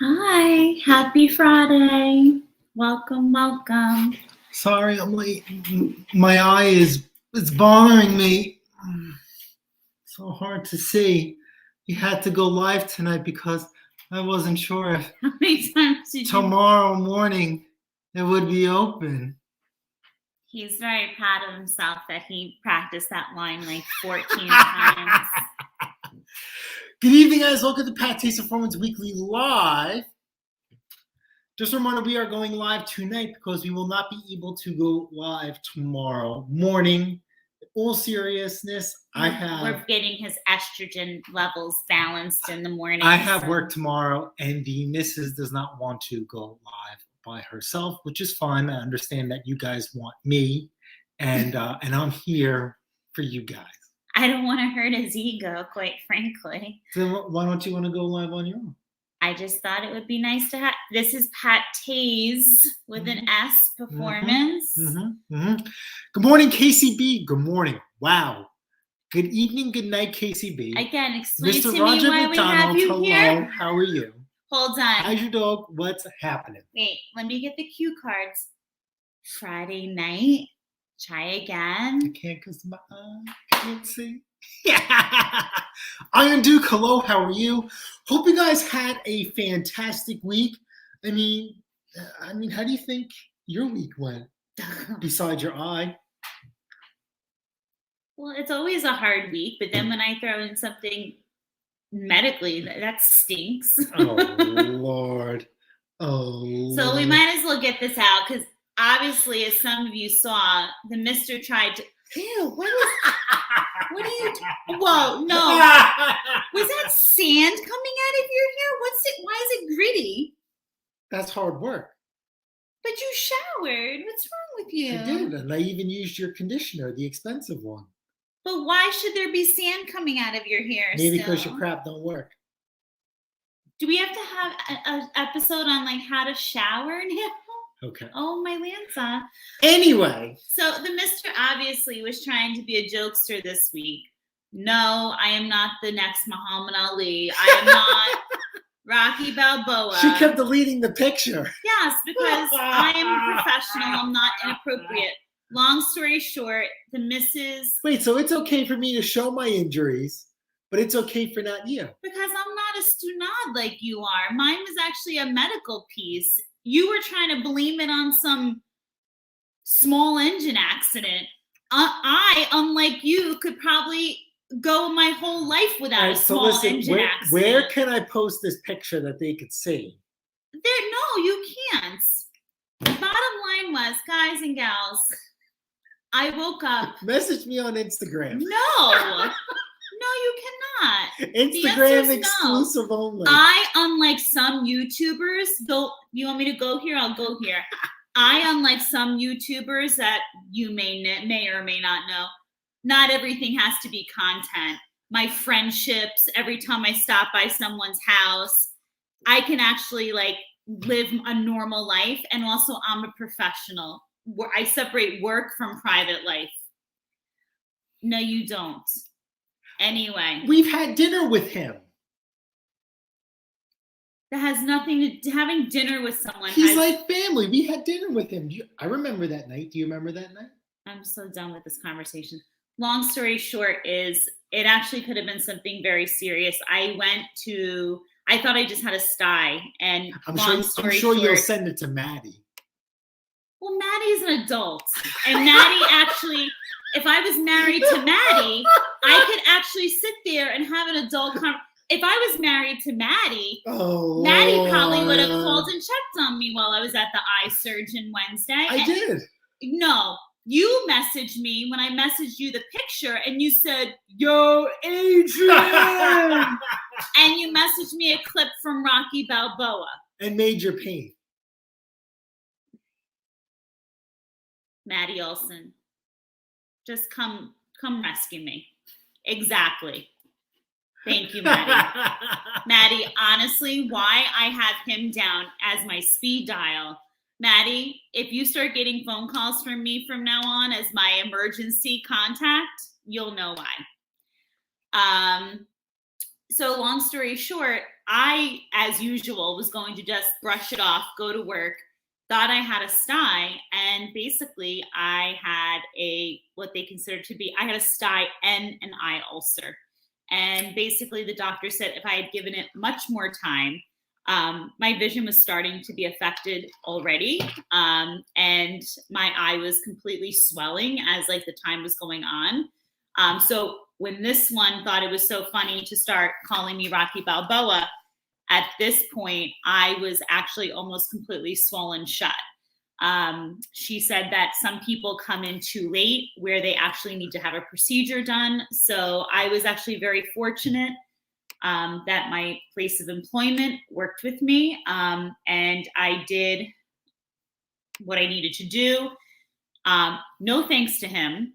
Hi, happy Friday. Welcome, welcome. Sorry, I'm late. My eye is bothering me. So hard to see. You had to go live tonight because I wasn't sure if How many times did you? tomorrow morning it would be open. He's very proud of himself that he practiced that line like 14 times. Good evening, guys. Welcome to Pat Taste Performance Weekly Live. Just a reminder, we are going live tonight because we will not be able to go live tomorrow morning. In all seriousness, We're getting his estrogen levels balanced in the morning. I have work tomorrow, and the missus does not want to go live by herself, which is fine. I understand that you guys want me, and I'm here for you guys. I don't want to hurt his ego, quite frankly. Then why don't you want to go live on your own? I just thought it would be nice to have. This is Pat Taze with an S performance. Good morning, KCB. Good morning. Wow. Good evening, good night, KCB. Again, explain Mr. to Roger me why McDonald, we have you hello. here. How are you? Hold on. How's your dog? What's happening? Wait, let me get the cue cards. Friday night. Try again. I can't because my eye can't see. Iron Duke, hello, how are you? Hope you guys had a fantastic week. I mean, how do you think your week went? Besides your eye. Well, it's always a hard week, but then when I throw in something medically, that stinks. Oh, Lord. Oh, so we might as well get this out because obviously, as some of you saw, the mister tried to. Ew, what are you doing? Whoa, no. Was that sand coming out of your hair? Why is it gritty? That's hard work. But you showered. What's wrong with you? I did, and I even used your conditioner, the expensive one. But why should there be sand coming out of your hair? Maybe because your crap don't work. Do we have to have an episode on like how to shower now? Okay. Oh, my Lanza. Anyway. So the mister obviously was trying to be a jokester this week. No, I am not the next Muhammad Ali. I am not Rocky Balboa. She kept deleting the picture. Yes, because I am a professional. I'm not inappropriate. Long story short, the missus... Wait, so it's okay for me to show my injuries, but it's okay for not you? Because I'm not a stunad like you are. Mine was actually a medical piece. You were trying to blame it on some small engine accident. I, unlike you, could probably go my whole life without a small engine accident. Where can I post this picture that they could see? No, you can't. The bottom line was, guys and gals, I woke up. Message me on Instagram. No. No, you cannot. Instagram exclusive only. I, unlike some YouTubers, you want me to go here? I'll go here. I, unlike some YouTubers that you may or may not know, not everything has to be content. My friendships, every time I stop by someone's house, I can actually like live a normal life. And also I'm a professional. I separate work from private life. No, you don't. Anyway. We've had dinner with him. That has nothing to having dinner with someone. He's like family. We had dinner with him. I remember that night. Do you remember that night? I'm so done with this conversation. Long story short is it actually could have been something very serious. I thought I just had a sty. And I'm sure you'll send it to Maddie. Well, Maddie's an adult. And Maddie actually, if I was married to Maddie, I could actually sit there and have an adult conversation. If I was married to Maddie, Maddie probably would have called and checked on me while I was at the eye surgeon Wednesday. I did. No, you messaged me when I messaged you the picture and you said, "Yo, Adrian." And you messaged me a clip from Rocky Balboa. And Major Pain. Maddie Olson, just come rescue me. Exactly. Thank you, Maddie. Maddie, honestly, why I have him down as my speed dial. Maddie, if you start getting phone calls from me from now on as my emergency contact, you'll know why. So long story short, I, as usual, was going to just brush it off, go to work, thought I had a sty, and basically I had what they consider to be, I had a sty and an eye ulcer. And basically the doctor said if I had given it much more time, my vision was starting to be affected already. And my eye was completely swelling as like the time was going on. So when this one thought it was so funny to start calling me Rocky Balboa, at this point, I was actually almost completely swollen shut. She said that some people come in too late where they actually need to have a procedure done. So I was actually very fortunate that my place of employment worked with me, and I did what I needed to do. No thanks to him.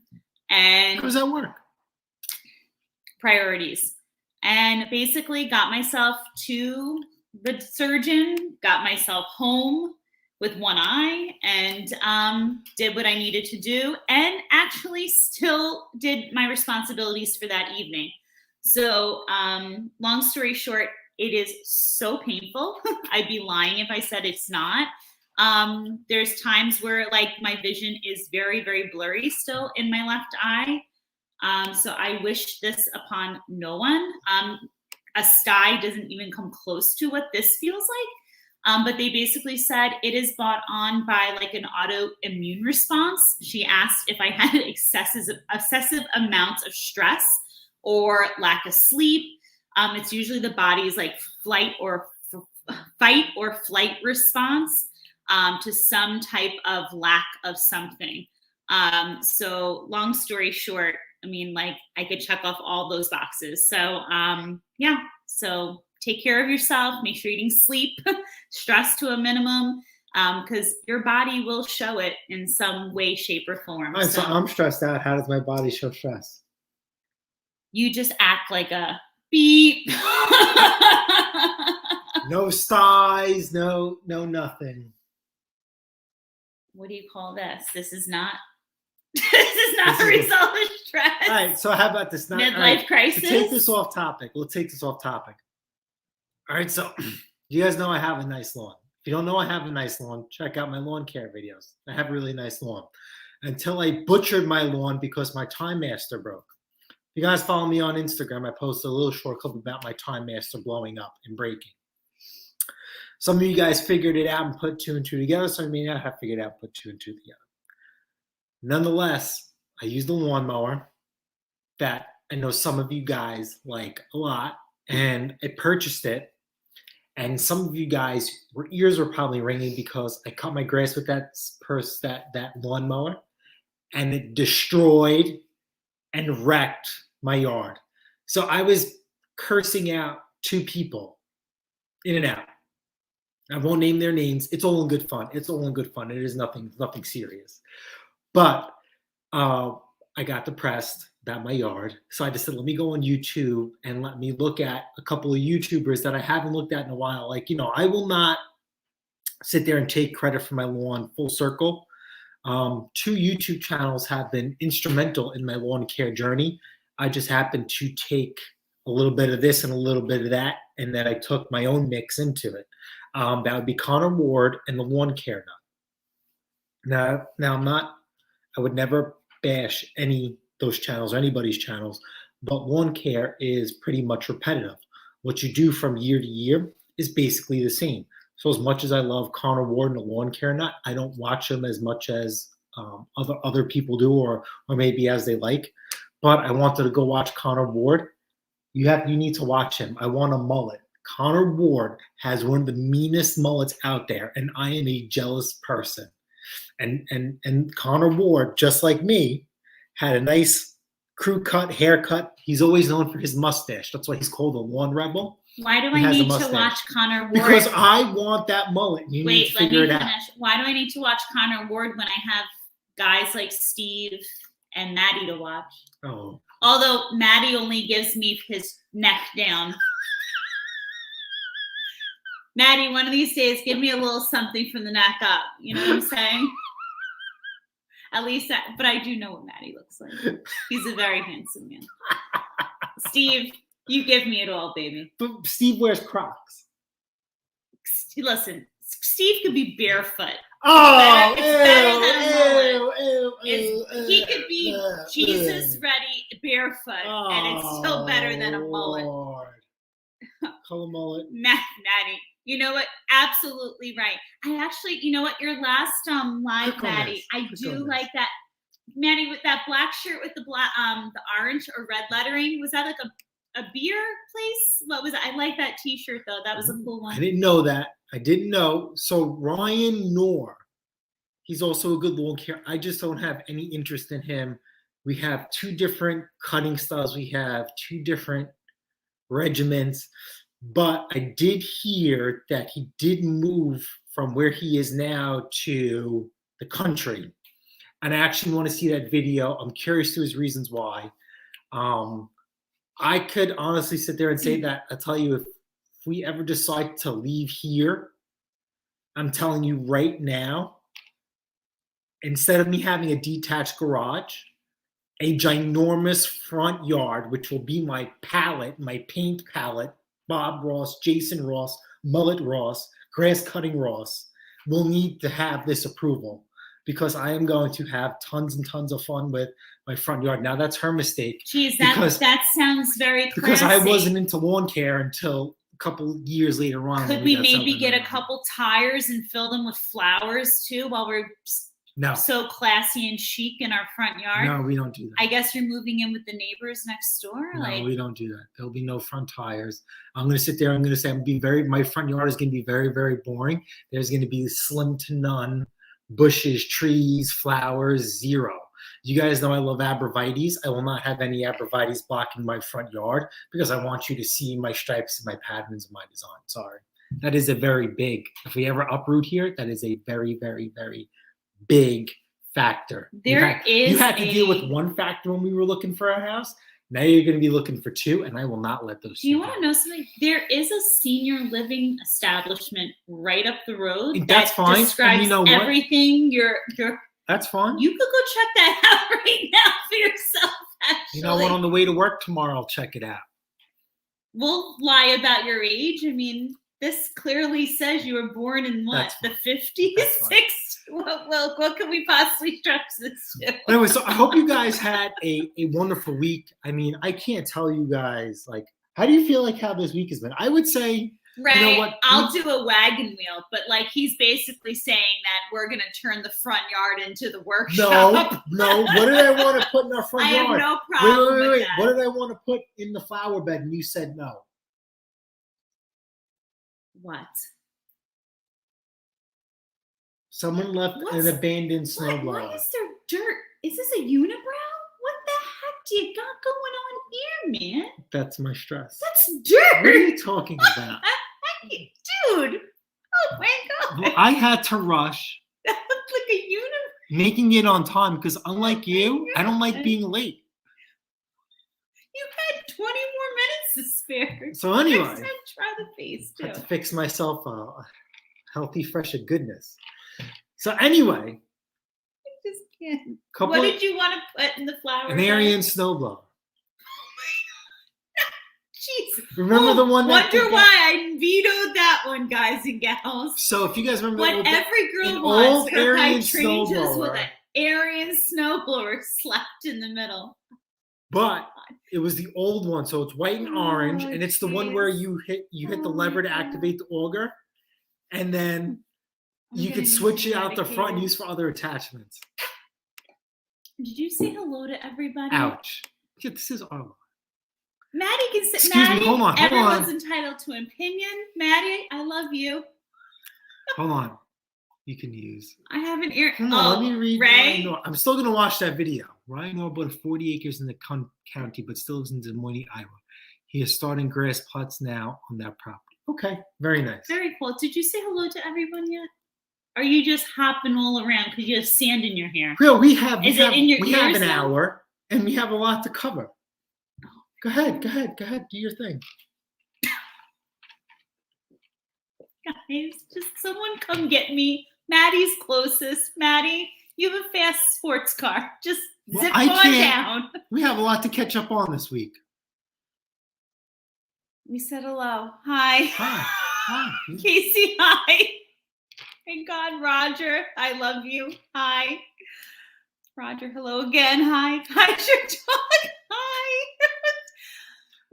And How does that work? Priorities. And basically got myself to the surgeon, got myself home with one eye, and did what I needed to do, and actually still did my responsibilities for that evening. So long story short, it is so painful. I'd be lying if I said it's not. There's times where like my vision is very, very blurry still in my left eye. So I wish this upon no one. A sty doesn't even come close to what this feels like. But they basically said it is brought on by like an autoimmune response. She asked if I had excessive amounts of stress or lack of sleep. It's usually the body's like fight or flight response to some type of lack of something. So long story short, I mean, like I could check off all those boxes. So yeah, so take care of yourself, make sure you're eating sleep, stress to a minimum, because your body will show it in some way, shape, or form. All right, so I'm stressed out. How does my body show stress? You just act like a beep. No styes, no nothing. What do you call this? This is not a result of stress. All right, so how about this? Midlife crisis? To take this off topic. We'll take this off topic. All right, so you guys know I have a nice lawn. If you don't know I have a nice lawn, check out my lawn care videos. I have a really nice lawn. Until I butchered my lawn because my Time Master broke. If you guys follow me on Instagram, I posted a little short clip about my Time Master blowing up and breaking. Some of you guys figured it out and put 2 and 2 together. Some of you have figured out and put 2 and 2 together. Nonetheless, I used a lawnmower that I know some of you guys like a lot, and I purchased it. And some of you guys, your ears were probably ringing because I cut my grass with that lawnmower, and it destroyed and wrecked my yard. So I was cursing out 2 people in and out. I won't name their names. It's all in good fun. It is nothing serious. But I got depressed about my yard. So I just said, let me go on YouTube and let me look at a couple of YouTubers that I haven't looked at in a while. Like, I will not sit there and take credit for my lawn full circle. 2 YouTube channels have been instrumental in my lawn care journey. I just happened to take a little bit of this and a little bit of that, and then I took my own mix into it. That would be Connor Ward and the Lawn Care Nut. Now I would never bash those channels or anybody's channels, but lawn care is pretty much repetitive. What you do from year to year is basically the same. So as much as I love Connor Ward and the Lawn Care Nut, I don't watch them as much as other people do, or maybe as they like. But I wanted to go watch Connor Ward. You need to watch him. I want a mullet. Connor Ward has one of the meanest mullets out there, and I am a jealous person. And Connor Ward, just like me, had a nice crew cut, haircut. He's always known for his mustache. That's why he's called the Lawn Rebel. Why do I need to watch Connor Ward? Because I want that mullet. You need to figure it out. Why do I need to watch Connor Ward when I have guys like Steve and Maddie to watch? Oh. Although Maddie only gives me his neck down. Maddie, one of these days, give me a little something from the neck up. You know what I'm saying? At least, but I do know what Maddie looks like. He's a very handsome man. Steve, you give me it all, baby. But Steve wears Crocs. Listen, Steve could be barefoot. Oh, It's better than a He could be Jesus ready barefoot, and it's still better than a mullet. Lord. Color mullet. Maddie, you know what? Absolutely right. I actually, you know what? Your last live, Click on Maddie, this. I Click do on like that. Maddie, with that black shirt with the black the orange or red lettering, was that like a beer place? What was it? I like that T-shirt though. That was a cool one. I didn't know that. I didn't know. So Ryan Knorr, he's also a good lawn care. I just don't have any interest in him. We have two different cutting styles. We have two different regiments. But I did hear that he did move from where he is now to the country. And I actually want to see that video. I'm curious to his reasons why. I could honestly sit there and say that. I'll tell you, if we ever decide to leave here, I'm telling you right now, instead of me having a detached garage, a ginormous front yard, which will be my palette, my paint palette, Bob Ross, Jason Ross, Mullet Ross, Grass Cutting Ross, will need to have this approval because I am going to have tons and tons of fun with my front yard. Now, that's her mistake. Geez, that sounds very classy. Because I wasn't into lawn care until a couple years later on. Could we maybe get a couple tires and fill them with flowers too while we're so classy and chic in our front yard? No, we don't do that. I guess you're moving in with the neighbors next door? No, we don't do that. There'll be no front tires. I'm going to sit there. I'm going to say my front yard is going to be very, very boring. There's going to be slim to none bushes, trees, flowers, zero. You guys know I love abrevieties. I will not have any abrevieties blocking my front yard because I want you to see my stripes and my patterns and my design. Sorry. That is a very big, if we ever uproot here, that is a very, very, very big factor. You had to deal with one factor when we were looking for a house. Now you're going to be looking for two, and I will not let those. Do you want to know something? There is a senior living establishment right up the road. That's fine. Describes and you know everything. That's fine. You could go check that out right now for yourself. Actually, you know what? On the way to work tomorrow, I'll check it out. We'll lie about your age. I mean, this clearly says you were born in what, the 50s, 60s? Well, what can we possibly stretch this to? Anyway, so I hope you guys had a wonderful week. I mean, I can't tell you guys, like, how do you feel like how this week has been? I would say, right, you know what? I'll do a wagon wheel, but like he's basically saying that we're going to turn the front yard into the workshop. No. What did I want to put in our front yard? I have no problem with that. What did I want to put in the flower bed? And you said no. What? Someone left an abandoned snowblower. Why is there dirt? Is this a unibrow? What the heck do you got going on here, man? That's my stress. That's dirt. What are you talking about? Dude. Oh my God. Well, I had to rush. That looked like a unibrow. Making it on time because unlike you, I don't like being late. You had 20 more minutes to spare. So anyway, next time, try the face too. I had to fix myself a healthy fresh of goodness. So anyway, I just can't. What did you want to put in the flower? An Aryan snowblower. Jeez. Remember the one that wonder why I vetoed that one, guys and gals. So if you guys remember what every girl wants, her Aryan snowblower with an Aryan snowblower slapped in the middle. But it was the old one, so it's white and orange, and it's the one where you hit the lever to activate the auger, and then you could switch it out the front and use for other attachments. Did you say hello to everybody? Ouch. Yeah, this is our. Maddie can say. Excuse me, hold on. Everyone's entitled to an opinion. Maddie, I love you. Hold on. You can use. I have an ear. Hold on, let me read. Ray? I'm still going to watch that video. Ryan Knorr bought 40 acres in the county, but still lives in Des Moines, Iowa. He is starting grass plots now on that property. Okay, very nice. Very cool. Did you say hello to everyone yet? Or are you just hopping all around because you have sand in your hair? Real, we have an hour and we have a lot to cover. Go ahead, do your thing. Guys, just someone come get me. Maddie's closest. Maddie, you have a fast sports car. Just zip on down. We have a lot to catch up on this week. We said hello. Hi. Hi. Hi. Casey, hi. Thank God, Roger, I love you. Hi. Roger, hello again. Hi. How's your dog? Hi.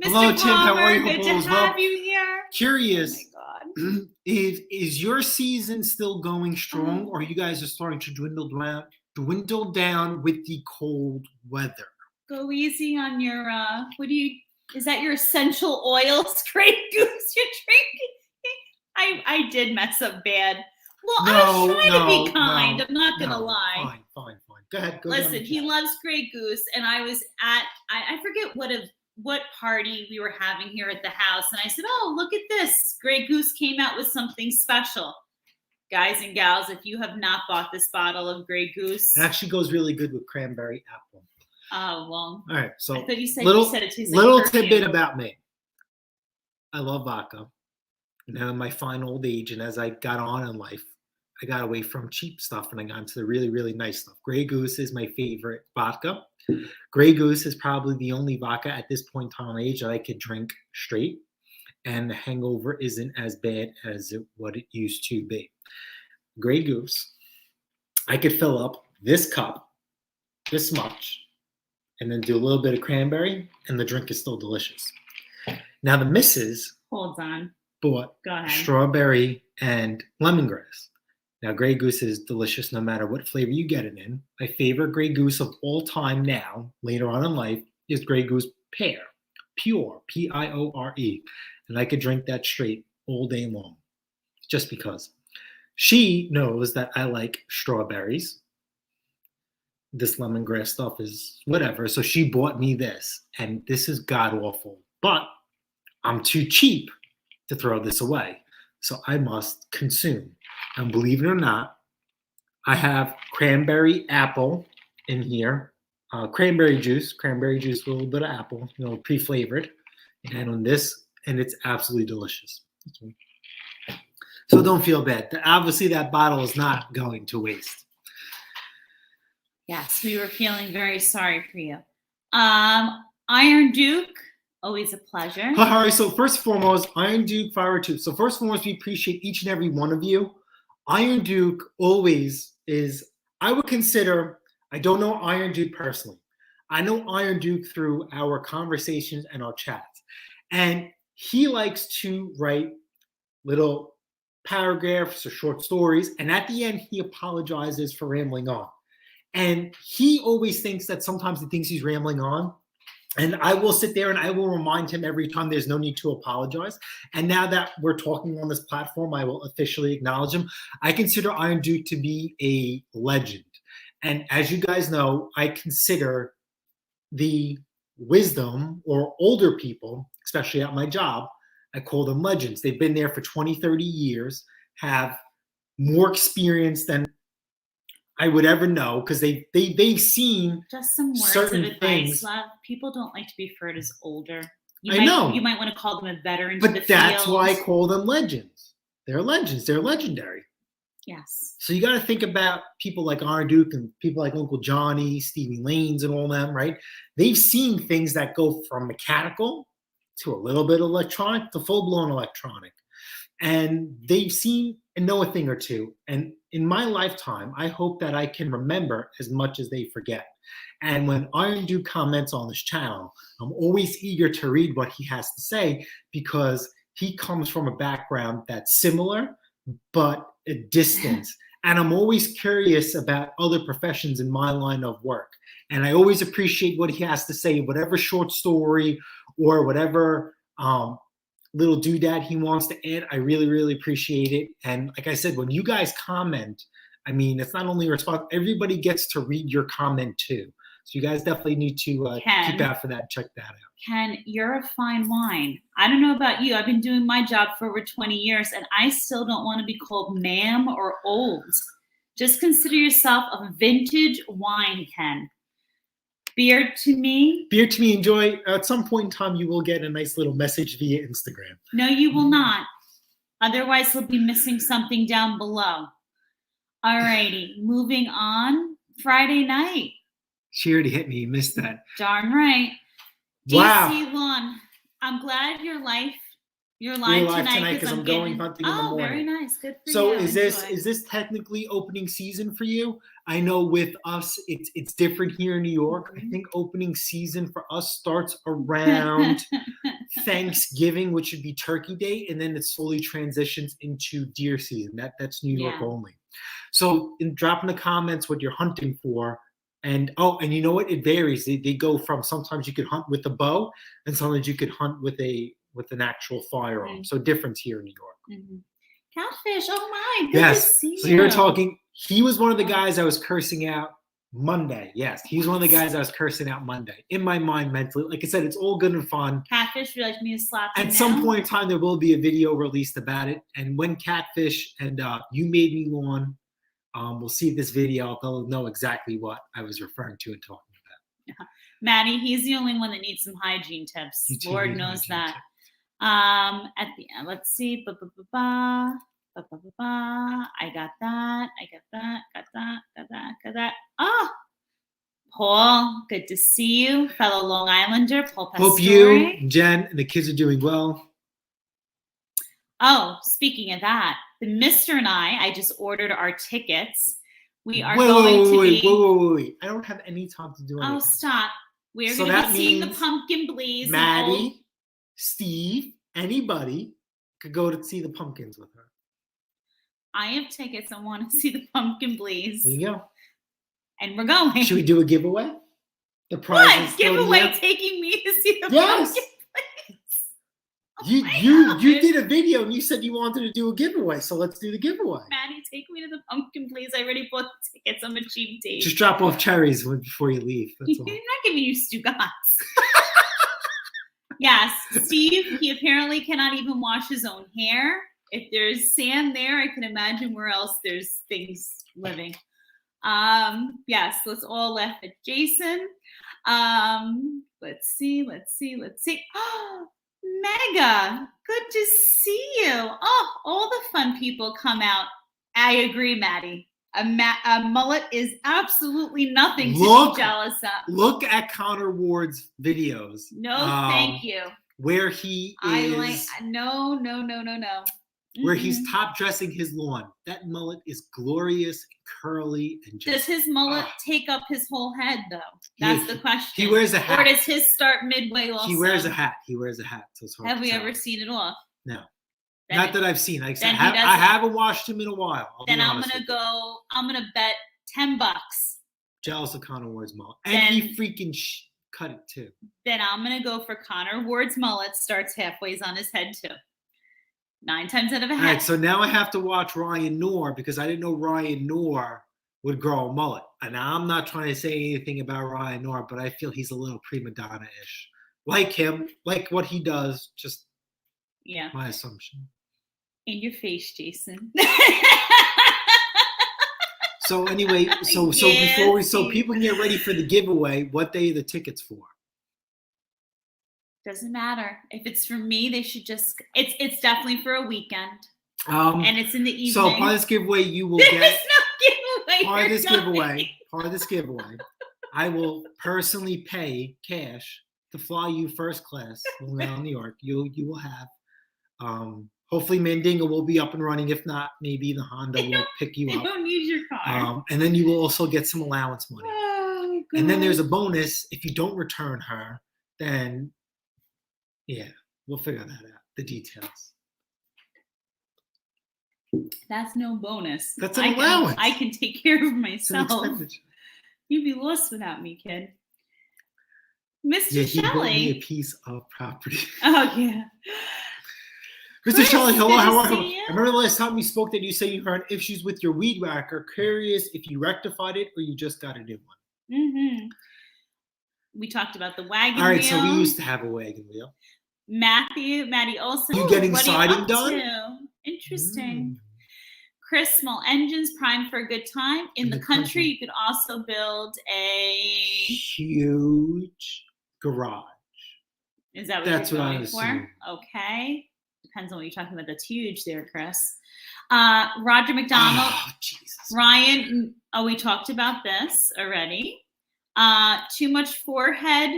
Mr. Hello, Tim. How are you? Palmer, Hope good all to is well. have you here. Curious, Oh my God. is your season still going strong, or you guys are starting to dwindle down with the cold weather? Go easy on your is that your essential oils, Grey Goose you're drinking? I did mess up bad. Well, I was trying to be kind. I'm not gonna lie. Fine. Go ahead. Go Listen, down the he chat. loves Grey Goose, and I was at I forget what party we were having here at the house, and I said, "Oh, look at this! Grey Goose came out with something special." Guys and gals, if you have not bought this bottle of Grey Goose, It actually goes really good with cranberry apple. oh well. All right, so I thought you said little it tastes like perfume. tidbit about me. I love vodka. Now in my fine old age, and as I got on in life, I got away from cheap stuff and I got into the really, really nice stuff. Grey Goose is my favorite vodka. Grey Goose is probably the only vodka at this point in time age that I could drink straight, and the hangover isn't as bad as what it used to be. Grey Goose, I could fill up this cup, this much, and then do a little bit of cranberry, and the drink is still delicious. Now the missus Hold on. bought Go ahead. strawberry and lemongrass. Now, Grey Goose is delicious no matter what flavor you get it in. My favorite Grey Goose of all time now, later on in life, is Grey Goose Pear. Pure, Piore. And I could drink that straight all day long, just because. She knows that I like strawberries. This lemongrass stuff is whatever. So she bought me this, and this is god awful. But I'm too cheap to throw this away. So I must consume. And believe it or not, I have cranberry apple in here, cranberry juice with a little bit of apple, pre-flavored, and on this, and it's absolutely delicious. So don't feel bad. Obviously, that bottle is not going to waste. Yes, we were feeling very sorry for you. Iron Duke, always a pleasure. All right, so first and foremost, Iron Duke Fire Tube. So first and foremost, we appreciate each and every one of you. Iron Duke always is, I would consider, I don't know Iron Duke personally. I know Iron Duke through our conversations and our chats. And he likes to write little paragraphs or short stories. And at the end, he apologizes for rambling on. And he always thinks that sometimes he thinks he's rambling on. And I will sit there and I will remind him every time there's no need to apologize. And now that we're talking on this platform, I will officially acknowledge him. I consider Iron Duke to be a legend. And as you guys know, I consider the wisdom or older people, especially at my job, I call them legends. They've been there for 20, 30 years, have more experience than I would ever know, because they've seen just some words certain of advice, things. love. People don't like to be referred as older. I know. You might want to call them a veteran. But that's why I call them legends. They're legends. They're legendary. Yes. So you got to think about people like Iron Duke and people like Uncle Johnny, Stevie Lanes, and all them, right? They've seen things that go from mechanical to a little bit electronic to full-blown electronic. And they've seen and know a thing or two. And in my lifetime, I hope that I can remember as much as they forget. And when Iron Duke comments on this channel, I'm always eager to read what he has to say, because he comes from a background that's similar, but a distance. And I'm always curious about other professions in my line of work. And I always appreciate what he has to say, whatever short story or whatever little doodad he wants to add. I really, really appreciate it. And like I said, when you guys comment, I mean, it's not only a response, everybody gets to read your comment too. So you guys definitely need to keep out for that. Check that out. Ken, you're a fine wine. I don't know about you. I've been doing my job for over 20 years, and I still don't want to be called ma'am or old. Just consider yourself a vintage wine, Ken. Beer to me. Beer to me, enjoy. At some point in time, you will get a nice little message via Instagram. No, you will not. Otherwise, he'll be missing something down below. All righty, moving on. Friday night. She already hit me. You missed that. Darn right. Wow. DC Lawn, I'm glad your life You're live tonight because I'm going hunting in the morning. Oh, very nice. Good for So you. is Enjoy. this technically opening season for you? I know with us it's different here in New York. I think opening season for us starts around Thanksgiving, which would be Turkey Day, and then it slowly transitions into deer season. That's New York only. So drop in the comments what you're hunting for. And you know what? It varies. They go from sometimes you could hunt with a bow, and sometimes you could hunt with an actual firearm. So difference here in New York. Catfish. Oh my. Good to see you. So you're talking. He was one of the guys I was cursing out Monday. Yes, he's one of the guys I was cursing out Monday. In my mind, mentally, like I said, it's all good and fun. Catfish, would you like me to slap him At some point in time, there will be a video released about it. And when Catfish and You Made Me Lawn we'll see this video, they'll know exactly what I was referring to and talking about. Maddie, he's the only one that needs some hygiene tips. Lord knows that. At the end, let's see. I got that. Got that. Oh, Paul, good to see you, fellow Long Islander, Paul Pastore. Hope you, Jen, and the kids are doing well. Oh, speaking of that, the Mr. and I just ordered our tickets. We are going to be. Wait. I don't have any time to do anything. Oh, stop. We're going to be seeing the Pumpkin Blaze. Maddie, Steve, anybody could go to see the pumpkins with her. I have tickets. I want to see the Pumpkin Blaze. There you go. And we're going. Should we do a giveaway? The prize. What? Giveaway taking me to see the Pumpkin Blaze? You did a video and you said you wanted to do a giveaway, so let's do the giveaway. Maddie, take me to the Pumpkin Blaze. I already bought the tickets. I'm a cheap date. Just drop off cherries before you leave. That's all. You're not giving you Stugats. Yes, Steve, he apparently cannot even wash his own hair. If there's sand there, I can imagine where else there's things living. Yes, let's all laugh at Jason. Let's see. Oh, Mega, good to see you. Oh, all the fun people come out. I agree, Maddie. A mullet is absolutely nothing to be jealous of. Look at Connor Ward's videos. No, thank you. Where he is. No. Where he's top dressing his lawn. That mullet is glorious, curly, and just. Does his mullet take up his whole head, though? That's the question. He wears a hat. Or does his start midway also? He wears a hat. So it's hard Have we ever seen it off? No. Not that I've seen. Like I haven't watched him in a while. Then I'm gonna bet $10. Jealous of Connor Ward's mullet. And he freaking cut it too. Then I'm gonna go for Connor Ward's mullet starts halfway on his head too. 9 times out of a hat. All right, so now I have to watch Ryan Noor because I didn't know Ryan Noor would grow a mullet. And I'm not trying to say anything about Ryan Noor, but I feel he's a little prima donna-ish. Like him, like what he does, just my assumption. In your face, Jason. So anyway, so people can get ready for the giveaway, what day are the tickets for? Doesn't matter. If it's for me, they should just. It's definitely for a weekend, and it's in the evening. So part of this giveaway, you will get. There's no giveaway. Part of this giveaway, I will personally pay cash to fly you first class around New York. You will have. Hopefully, Mandingo will be up and running. If not, maybe the Honda will pick you up. I don't need your car. And then you will also get some allowance money. Oh, God. And then there's a bonus if you don't return her. Then. Yeah, we'll figure that out. The details. That's no bonus. That's an allowance. I can take care of myself. You'd be lost without me, kid. Mr. Shelley. He bought me a piece of property. Oh, yeah. Mr. Shelley, hello, how are you? I remember the last time we spoke that you said you had issues with your weed whacker. Curious if you rectified it or you just got a new one. Mm-hmm. We talked about the wagon wheel. All right, so we used to have a wagon wheel. Maddie Olson. You getting siding done? Interesting. Chris, small engines, prime for a good time. In the country, you could also build a huge garage. Is that what you're going for? Okay. Depends on what you're talking about. That's huge there, Chris. Roger McDonald. Oh, Jesus. Ryan. Oh, we talked about this already. Too much forehead,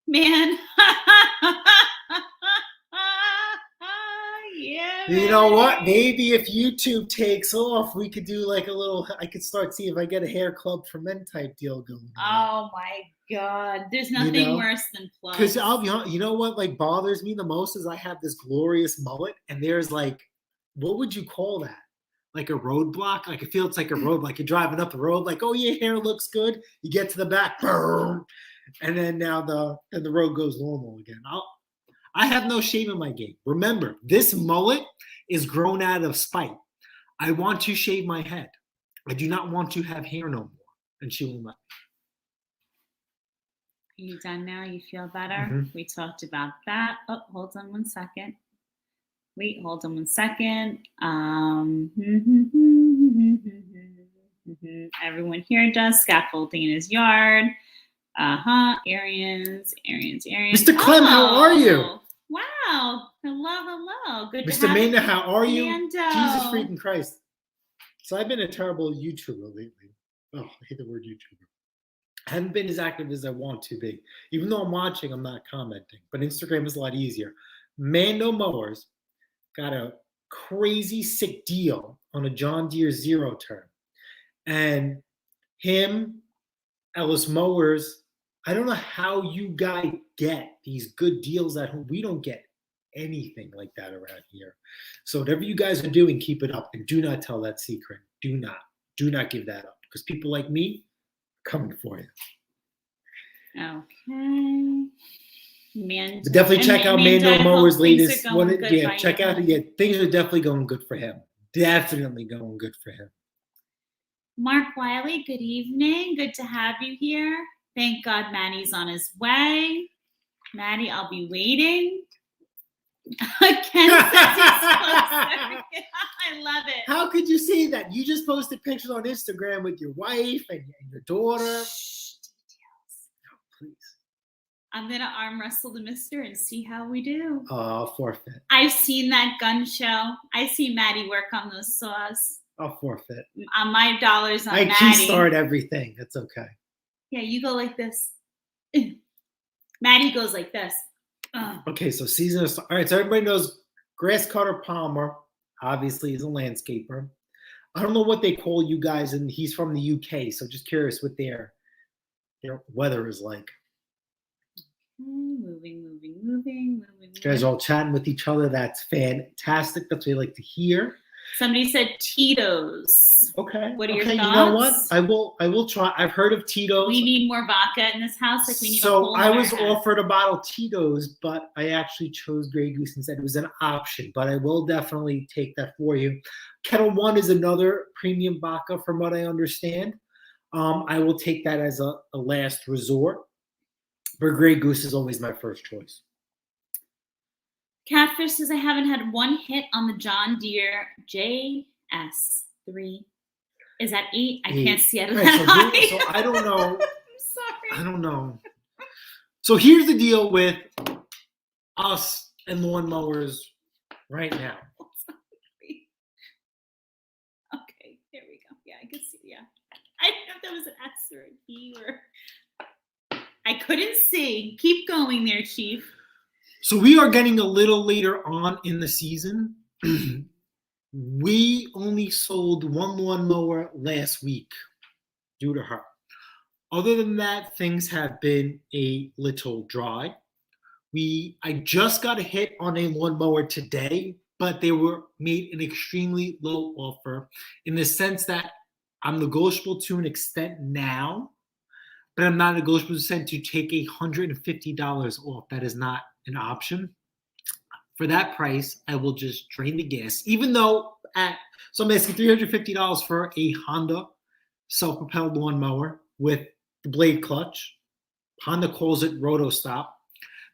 man. Yeah. You know what? man. Maybe if YouTube takes off, we could do like a little. I could start see if I get a hair club for men type deal going. Oh my God. There's You nothing know? worse than plugs. Because I'll be honest, you know what like bothers me the most is I have this glorious mullet, and there's like, what would you call that? Like a roadblock? Like I feel it's like a road. Like you're driving up the road, like, oh, your hair looks good. You get to the back, boom, and then now the road goes normal again. I have no shame in my game. Remember, this mullet is grown out of spite. I want to shave my head. I do not want to have hair no more. And she will not. Are you done now? You feel better? Mhm. We talked about that. Oh, hold on one second. Wait, hold on one second. Everyone here does scaffolding in his yard. Arians. Mr. Clem, how are you? Wow. Hello. Good to Mr. have you. Manda, how are you? Mando. Jesus freaking Christ. So I've been a terrible YouTuber lately. Oh, I hate the word YouTuber. I haven't been as active as I want to be. Even though I'm watching, I'm not commenting. But Instagram is a lot easier. Mando Mowers got a crazy sick deal on a John Deere Zero Turn. And him, Ellis Mowers, I don't know how you guys get these good deals at home. We don't get anything like that around here. So whatever you guys are doing, keep it up. And do not tell that secret. Do not give that up. Because people like me are coming for you. Okay. Mando. But definitely check out Mando, I Mando hope Mowers' things are latest going one. good Yeah, by check you. out. Yeah, things are definitely going good for him. Definitely going good for him. Mark Wiley, good evening. Good to have you here. Thank God Maddie's on his way. Maddie, I'll be waiting. Ken says he's closer. I love it. How could you say that? You just posted pictures on Instagram with your wife and your daughter. Shh, details. Please. I'm going to arm wrestle the mister and see how we do. Oh, forfeit. I've seen that gun show. I see Maddie work on those saws. I'll forfeit. My dollars on I Maddie. start everything. It's okay. Yeah, you go like this. Maddie goes like this. Okay, so season of all right. So everybody knows Grass Cutter Palmer. Obviously, is a landscaper. I don't know what they call you guys, and he's from the UK. So just curious what their weather is like. Moving. You guys all chatting with each other. That's fantastic. That's what we like to hear. Somebody said Tito's. Okay. What are your okay, you know what? thoughts? I will try. I've heard of Tito's. We need more vodka in this house. Like we need a So whole I was nother- offered a bottle of Tito's, but I actually chose Grey Goose instead. It was an option, but I will definitely take that for you. Kettle One is another premium vodka, from what I understand. I will take that as a last resort. But Grey Goose is always my first choice. Catfish says I haven't had one hit on the John Deere JS3. Is that 8? I can't see out of Right, that. so I don't know. I'm sorry. I don't know. So here's the deal with us and lawnmowers right now. Okay, there we go. Yeah, I can see. Yeah, I didn't know if that was an S or a E or. I couldn't see. Keep going there, Chief. So we are getting a little later on in the season. We only sold one lawnmower last week due to her. Other than that, things have been a little dry. I just got a hit on a lawnmower today, but they were made an extremely low offer in the sense that I'm negotiable to an extent now, but I'm not negotiable to an extent to take $150 off. That is not an option. For that price, I will just drain the gas, even though so I'm asking $350 for a Honda self-propelled lawnmower with the blade clutch. Honda calls it Roto Stop.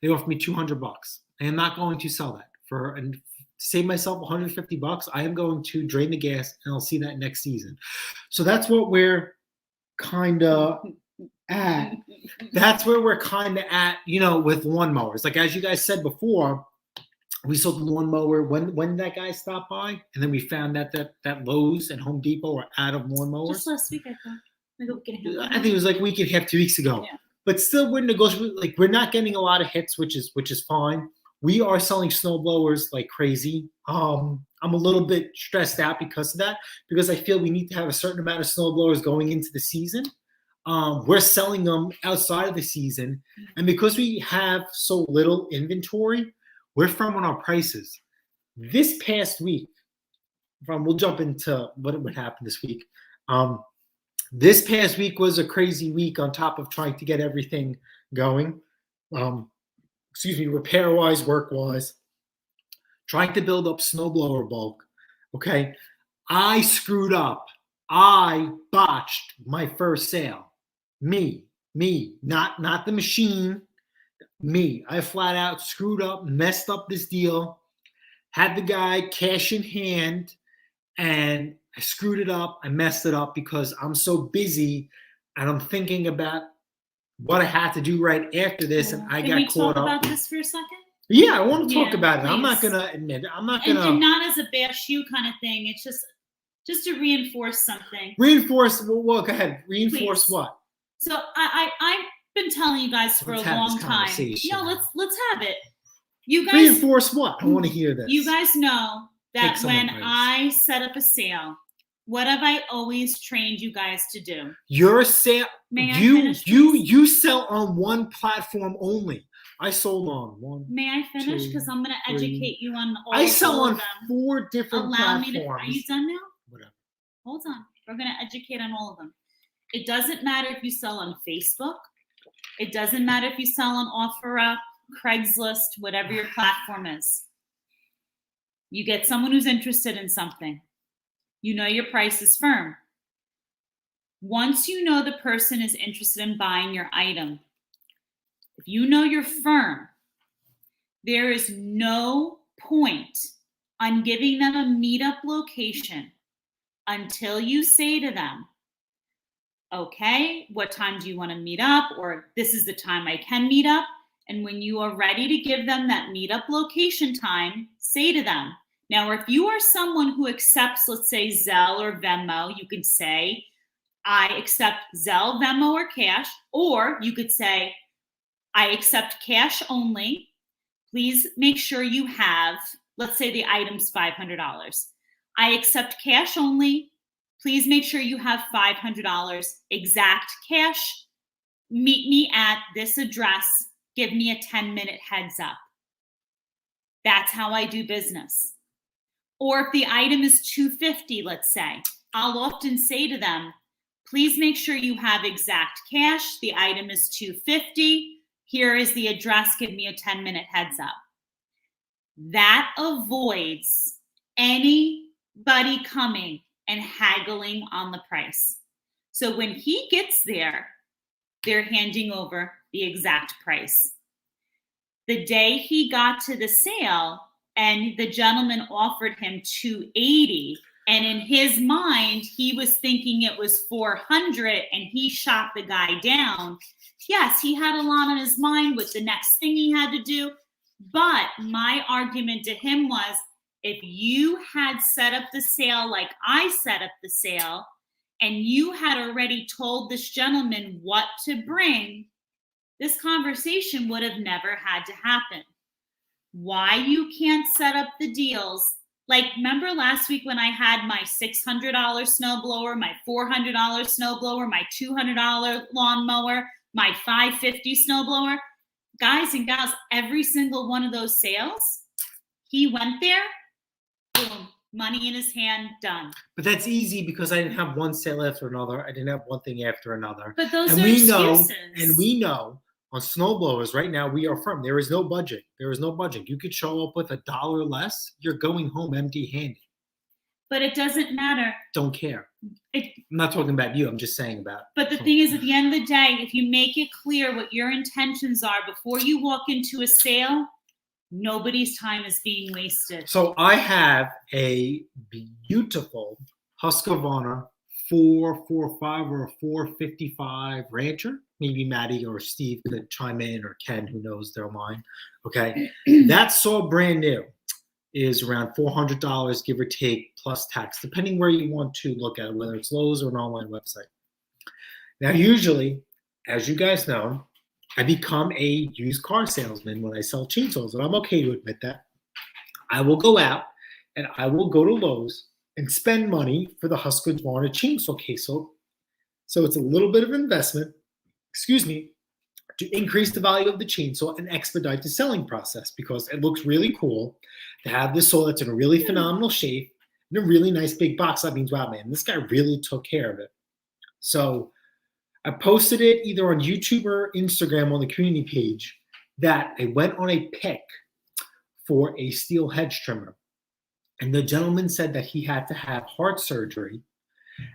They offer me $200. I am not going to sell that and save myself $150. I am going to drain the gas, and I'll see that next season. So that's what we're kind of at. That's where we're kind of at, with lawnmowers. Like as you guys said before, we sold the lawnmower when that guy stopped by, and then we found that Lowe's and Home Depot were out of lawnmowers. Just last week, I thought. Maybe we can handle I think it was like a week and a half, 2 weeks ago. Yeah. But still, we're negotiable. Like we're not getting a lot of hits, which is fine. We are selling snowblowers like crazy. I'm a little bit stressed out because of that, because I feel we need to have a certain amount of snowblowers going into the season. We're selling them outside of the season, and because we have so little inventory, we're firm on our prices. This past week, we'll jump into what would happen this week. This past week was a crazy week on top of trying to get everything going. Repair-wise, work-wise, trying to build up snowblower bulk. Okay, I screwed up. I botched my first sale. Me, not the machine. Me, I flat out screwed up, messed up this deal, had the guy cash in hand, and I screwed it up. I messed it up because I'm so busy and I'm thinking about what I had to do right after this, and I got caught up. Can we talk about this for a second? Yeah, I want to talk about it. Please. I'm not gonna admit it. I'm not gonna. And not as a bash you kind of thing. It's just to reinforce something. Reinforce. Well, go ahead. Reinforce Please. What? So I've been telling you guys for a long time. No, let's have it. You guys reinforce what? I want to hear this. You guys know that when I set up a sale, what have I always trained you guys to do? Your sale. May I finish, you sell on one platform only. I sold on one. May I finish? Because I'm going to educate you on all. I sell on them. 4 different platforms. Me to. Are you done now? Whatever. Hold on. We're going to educate on all of them. It doesn't matter if you sell on Facebook. It doesn't matter if you sell on OfferUp, Craigslist, whatever your platform is. You get someone who's interested in something. You know your price is firm. Once you know the person is interested in buying your item, if you know you're firm, there is no point on giving them a meetup location until you say to them, okay, what time do you want to meet up? Or this is the time I can meet up. And when you are ready to give them that meetup location time, say to them. Now, if you are someone who accepts, let's say, Zelle or Venmo, you can say, I accept Zelle, Venmo, or cash. Or you could say, I accept cash only. Please make sure you have, let's say the item's $500. I accept cash only. Please make sure you have $500 exact cash. Meet me at this address. Give me a 10-minute heads up. That's how I do business. Or if the item is $250, let's say, I'll often say to them, please make sure you have exact cash. The item is $250. Here is the address. Give me a 10-minute heads up. That avoids anybody coming and haggling on the price. So when he gets there, they're handing over the exact price. The day he got to the sale and the gentleman offered him $280, and in his mind, he was thinking it was $400 and he shot the guy down. Yes, he had a lot on his mind with the next thing he had to do. But my argument to him was, if you had set up the sale like I set up the sale, and you had already told this gentleman what to bring, this conversation would have never had to happen. Why you can't set up the deals, like remember last week when I had my $600 snowblower, my $400 snowblower, my $200 lawnmower, my $550 snowblower? Guys and gals, every single one of those sales, he went there, boom, money in his hand, done. But that's easy because I didn't have one sale after another. I didn't have one thing after another. But those are excuses. We know on snowblowers right now, we are firm. There is no budget. There is no budget. You could show up with $1 less. You're going home empty-handed. But it doesn't matter. Don't care. I'm not talking about you. I'm just saying about. But the thing is, at the end of the day, if you make it clear what your intentions are before you walk into a sale, nobody's time is being wasted. So I have a beautiful Husqvarna 445 or a 455 Rancher. Maybe Maddie or Steve could chime in, or Ken, who knows their line. Okay, that saw brand new is around $400, give or take, plus tax, depending where you want to look at it, whether it's Lowe's or an online website. Now, usually, as you guys know, I become a used car salesman when I sell chainsaws, and I'm okay to admit that. I will go out and I will go to Lowe's and spend money for the Husqvarna chainsaw case. So it's a little bit of investment, excuse me, to increase the value of the chainsaw and expedite the selling process because it looks really cool to have this saw that's in a really phenomenal shape in a really nice big box. That means, wow, man, this guy really took care of it. So I posted it either on YouTube or Instagram on the community page that I went on a pick for a steel hedge trimmer. And the gentleman said that he had to have heart surgery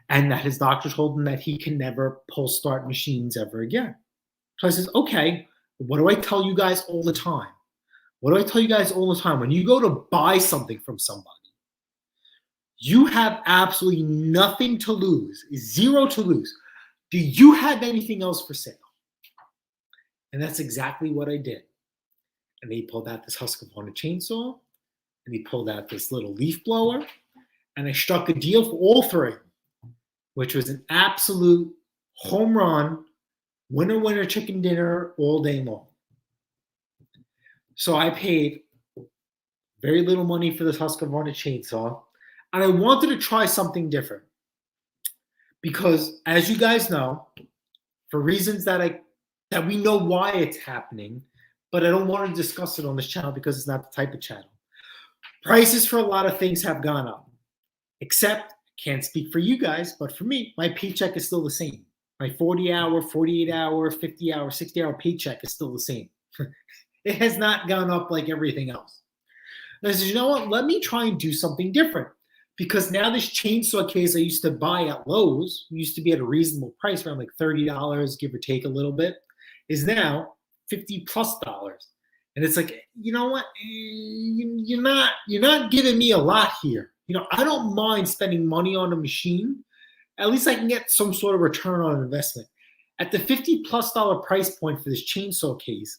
and that his doctor told him that he can never pull start machines ever again. So I says, okay, what do I tell you guys all the time? What do I tell you guys all the time? When you go to buy something from somebody, you have absolutely nothing to lose, zero to lose. Do you have anything else for sale? And that's exactly what I did. And he pulled out this Husqvarna chainsaw, and he pulled out this little leaf blower, and I struck a deal for all three, which was an absolute home run, winner chicken dinner all day long. So I paid very little money for this Husqvarna chainsaw, and I wanted to try something different because, as you guys know, for reasons that we know why it's happening, but I don't want to discuss it on this channel because it's not the type of channel. Prices for a lot of things have gone up, except, can't speak for you guys, but for me, my paycheck is still the same. My 40-hour, 48-hour, 50-hour, 60-hour paycheck is still the same. It has not gone up like everything else. And I said, you know what? Let me try and do something different. Because now this chainsaw case I used to buy at Lowe's, used to be at a reasonable price, around like $30, give or take a little bit, is now $50+. And it's like, you know what? You're not giving me a lot here. You know, I don't mind spending money on a machine. At least I can get some sort of return on investment. At the $50+ price point for this chainsaw case,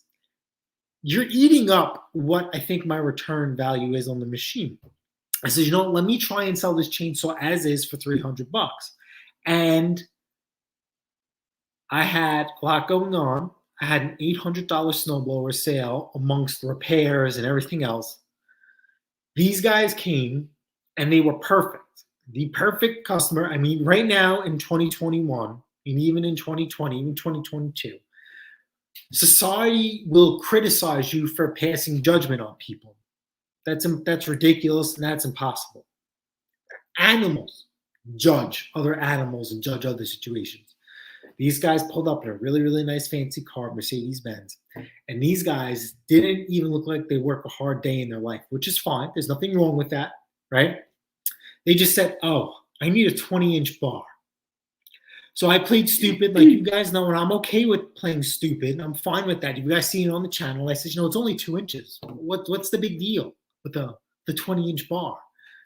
you're eating up what I think my return value is on the machine. I said, you know, let me try and sell this chainsaw as is for $300. And I had a lot going on. I had an $800 snowblower sale amongst repairs and everything else. These guys came and they were perfect. The perfect customer. I mean, right now in 2021, and even in 2020, even 2022, society will criticize you for passing judgment on people. That's ridiculous and that's impossible. Animals judge other animals and judge other situations. These guys pulled up in a really nice fancy car, Mercedes-Benz, and these guys didn't even look like they work a hard day in their life, which is fine. There's nothing wrong with that, right? They just said, oh, I need a 20-inch bar. So I played stupid, like you guys know, and I'm okay with playing stupid. I'm fine with that. You guys see it on the channel. I said, you know, it's only 2 inches. What's the big deal with the 20-inch bar?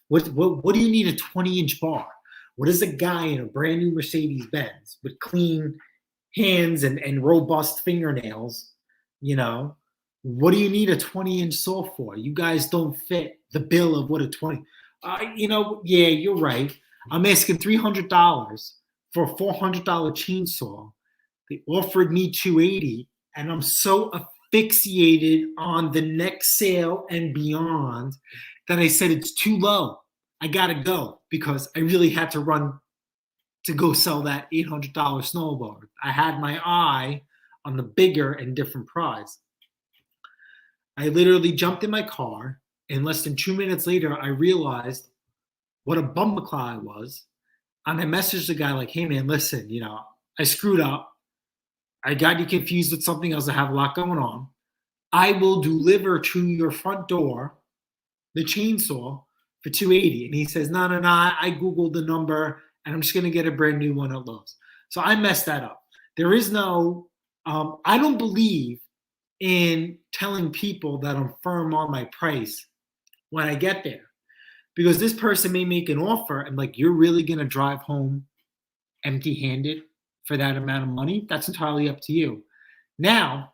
What do you need a 20-inch bar? What is a guy in a brand new Mercedes-Benz with clean hands and robust fingernails, you know? What do you need a 20-inch saw for? You guys don't fit the bill of what a 20. You know, yeah, you're right. I'm asking $300 for a $400 chainsaw. They offered me $280, and I'm so asphyxiated on the next sale and beyond that I said it's too low. I gotta go because I really had to run to go sell that $800 snowboard. I had my eye on the bigger and different prize. I literally jumped in my car, and less than 2 minutes later, I realized what a bumbleclaw I was. And I messaged the guy like, hey man, listen, you know, I screwed up. I got you confused with something else. I have a lot going on. I will deliver to your front door the chainsaw for $280. And he says, no, I Googled the number and I'm just going to get a brand new one at Lowe's. So I messed that up. There is no, I don't believe in telling people that I'm firm on my price when I get there. Because this person may make an offer and like, you're really going to drive home empty-handed for that amount of money? That's entirely up to you. Now,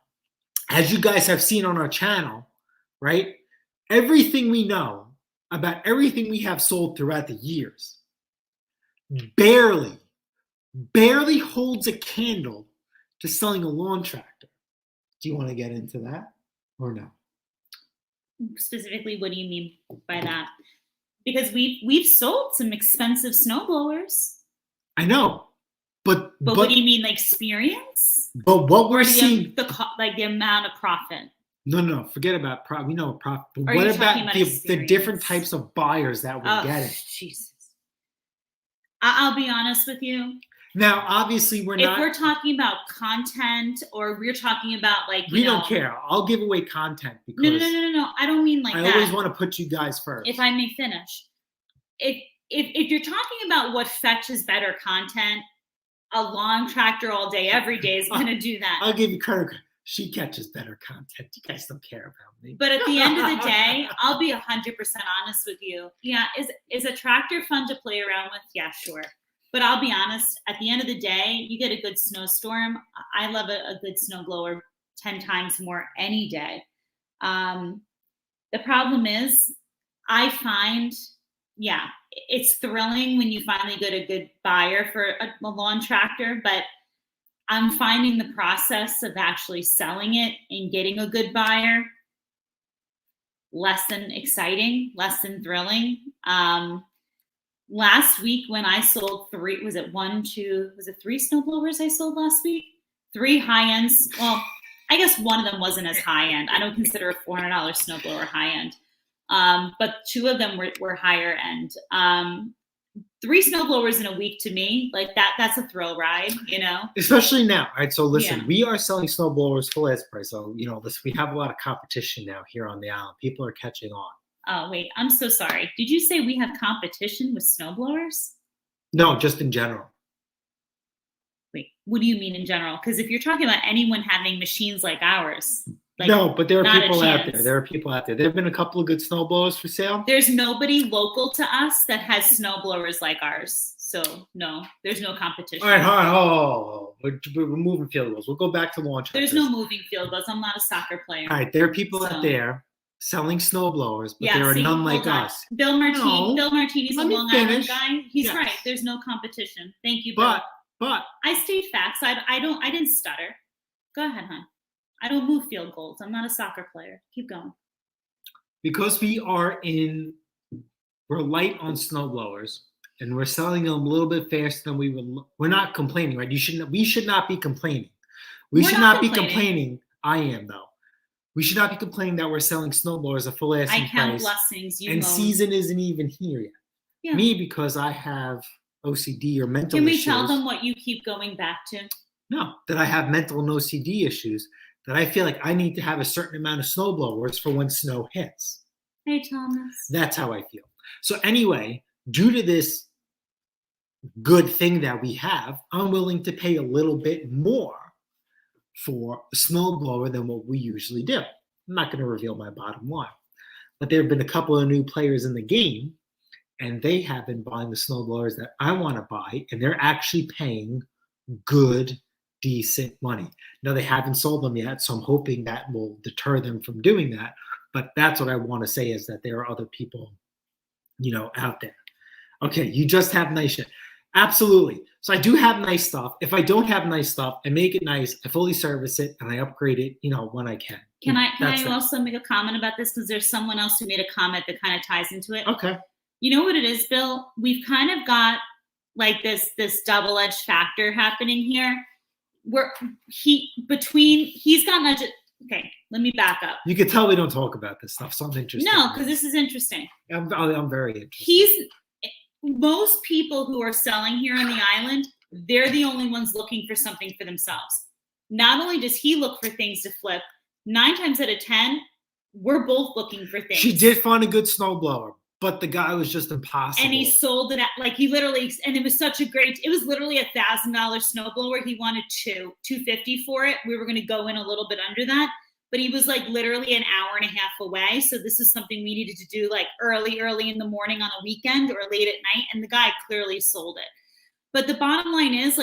as you guys have seen on our channel, right? Everything we know about everything we have sold throughout the years barely holds a candle to selling a lawn tractor. Do you want to get into that or no? Specifically, what do you mean by that? Because we've sold some expensive snowblowers. I know, but what do you mean, like experience? But what we're seeing, the amount of profit. No, forget about profit. We know profit. But Are what you about talking about the different types of buyers that we're getting? Jesus. I'll be honest with you. Now, obviously, we're not. If we're talking about content, or we're talking about like we don't care. I'll give away content because no. I don't mean like that. I always want to put you guys first. If I may finish, if you're talking about what fetches better content, a lawn tractor all day, every day is going to do that. I'll give you credit. She catches better content. You guys don't care about me. But at the end of the day, I'll be 100% honest with you. Yeah, is a tractor fun to play around with? Yeah, sure. But I'll be honest, at the end of the day, you get a good snowstorm. I love a good snowblower 10 times more any day. The problem is, I find, it's thrilling when you finally get a good buyer for a lawn tractor, but I'm finding the process of actually selling it and getting a good buyer less than exciting, less than thrilling. Last week when I sold three snowblowers I sold last week? 3 high ends. Well, I guess one of them wasn't as high end. I don't consider a $400 snowblower high end. But 2 of them were higher end. 3 snowblowers in a week to me, like that's a thrill ride, Especially now. All right. So listen, we are selling snowblowers full list price. So, we have a lot of competition now here on the island. People are catching on. Oh, wait, I'm so sorry. Did you say we have competition with snowblowers? No, just in general. Wait, what do you mean in general? Because if you're talking about anyone having machines like ours, no, but there are people out there. There are people out there. There have been a couple of good snowblowers for sale. There's nobody local to us that has snowblowers like ours. So, no, there's no competition. All right. We're moving field goals. We'll go back to launch. There's no moving field goals. I'm not a soccer player. All right. There are people out there selling snowblowers, but there are none like us. Bill Martini's a Long Island guy. He's right. There's no competition. Thank you, Bill. But I state facts. I didn't stutter. Go ahead, hon. I don't move field goals. I'm not a soccer player. Keep going. Because we're light on snowblowers and we're selling them a little bit faster than we're not complaining, right? We should not be complaining. We should not be complaining. I am though. We should not be complaining that we're selling snowblowers a full asking price. I count blessings. And season isn't even here yet. Yeah. Me, because I have OCD or mental issues. Can we tell them what you keep going back to? No, that I have mental and OCD issues, that I feel like I need to have a certain amount of snowblowers for when snow hits. Hey, Thomas. That's how I feel. So anyway, due to this good thing that we have, I'm willing to pay a little bit more for a snowblower than what we usually do. I'm not going to reveal my bottom line. But there have been a couple of new players in the game, and they have been buying the snowblowers that I want to buy, and they're actually paying good, decent money. Now, they haven't sold them yet, so I'm hoping that will deter them from doing that. But that's what I want to say, is that there are other people, out there. Okay, you just have nice shit. Absolutely. So I do have nice stuff. If I don't have nice stuff, I make it nice. I fully service it and I upgrade it, when I can. Can I also make a comment about this? Because there's someone else who made a comment that kind of ties into it. Okay. You know what it is, Bill? We've kind of got like this double-edged factor happening here. He's got okay, let me back up. You can tell we don't talk about this stuff. So I'm interested. No, because this is interesting. I'm very interested. Most people who are selling here on the island, they're the only ones looking for something for themselves. Not only does he look for things to flip, 9 times out of 10, we're both looking for things. She did find a good snowblower, but the guy was just impossible. And he sold it at, and it was it was literally $1,000 snowblower. He wanted $250 for it. We were going to go in a little bit under that. But he was literally an hour and a half away. So this is something we needed to do early in the morning on a weekend or late at night. And the guy clearly sold it. But the bottom line is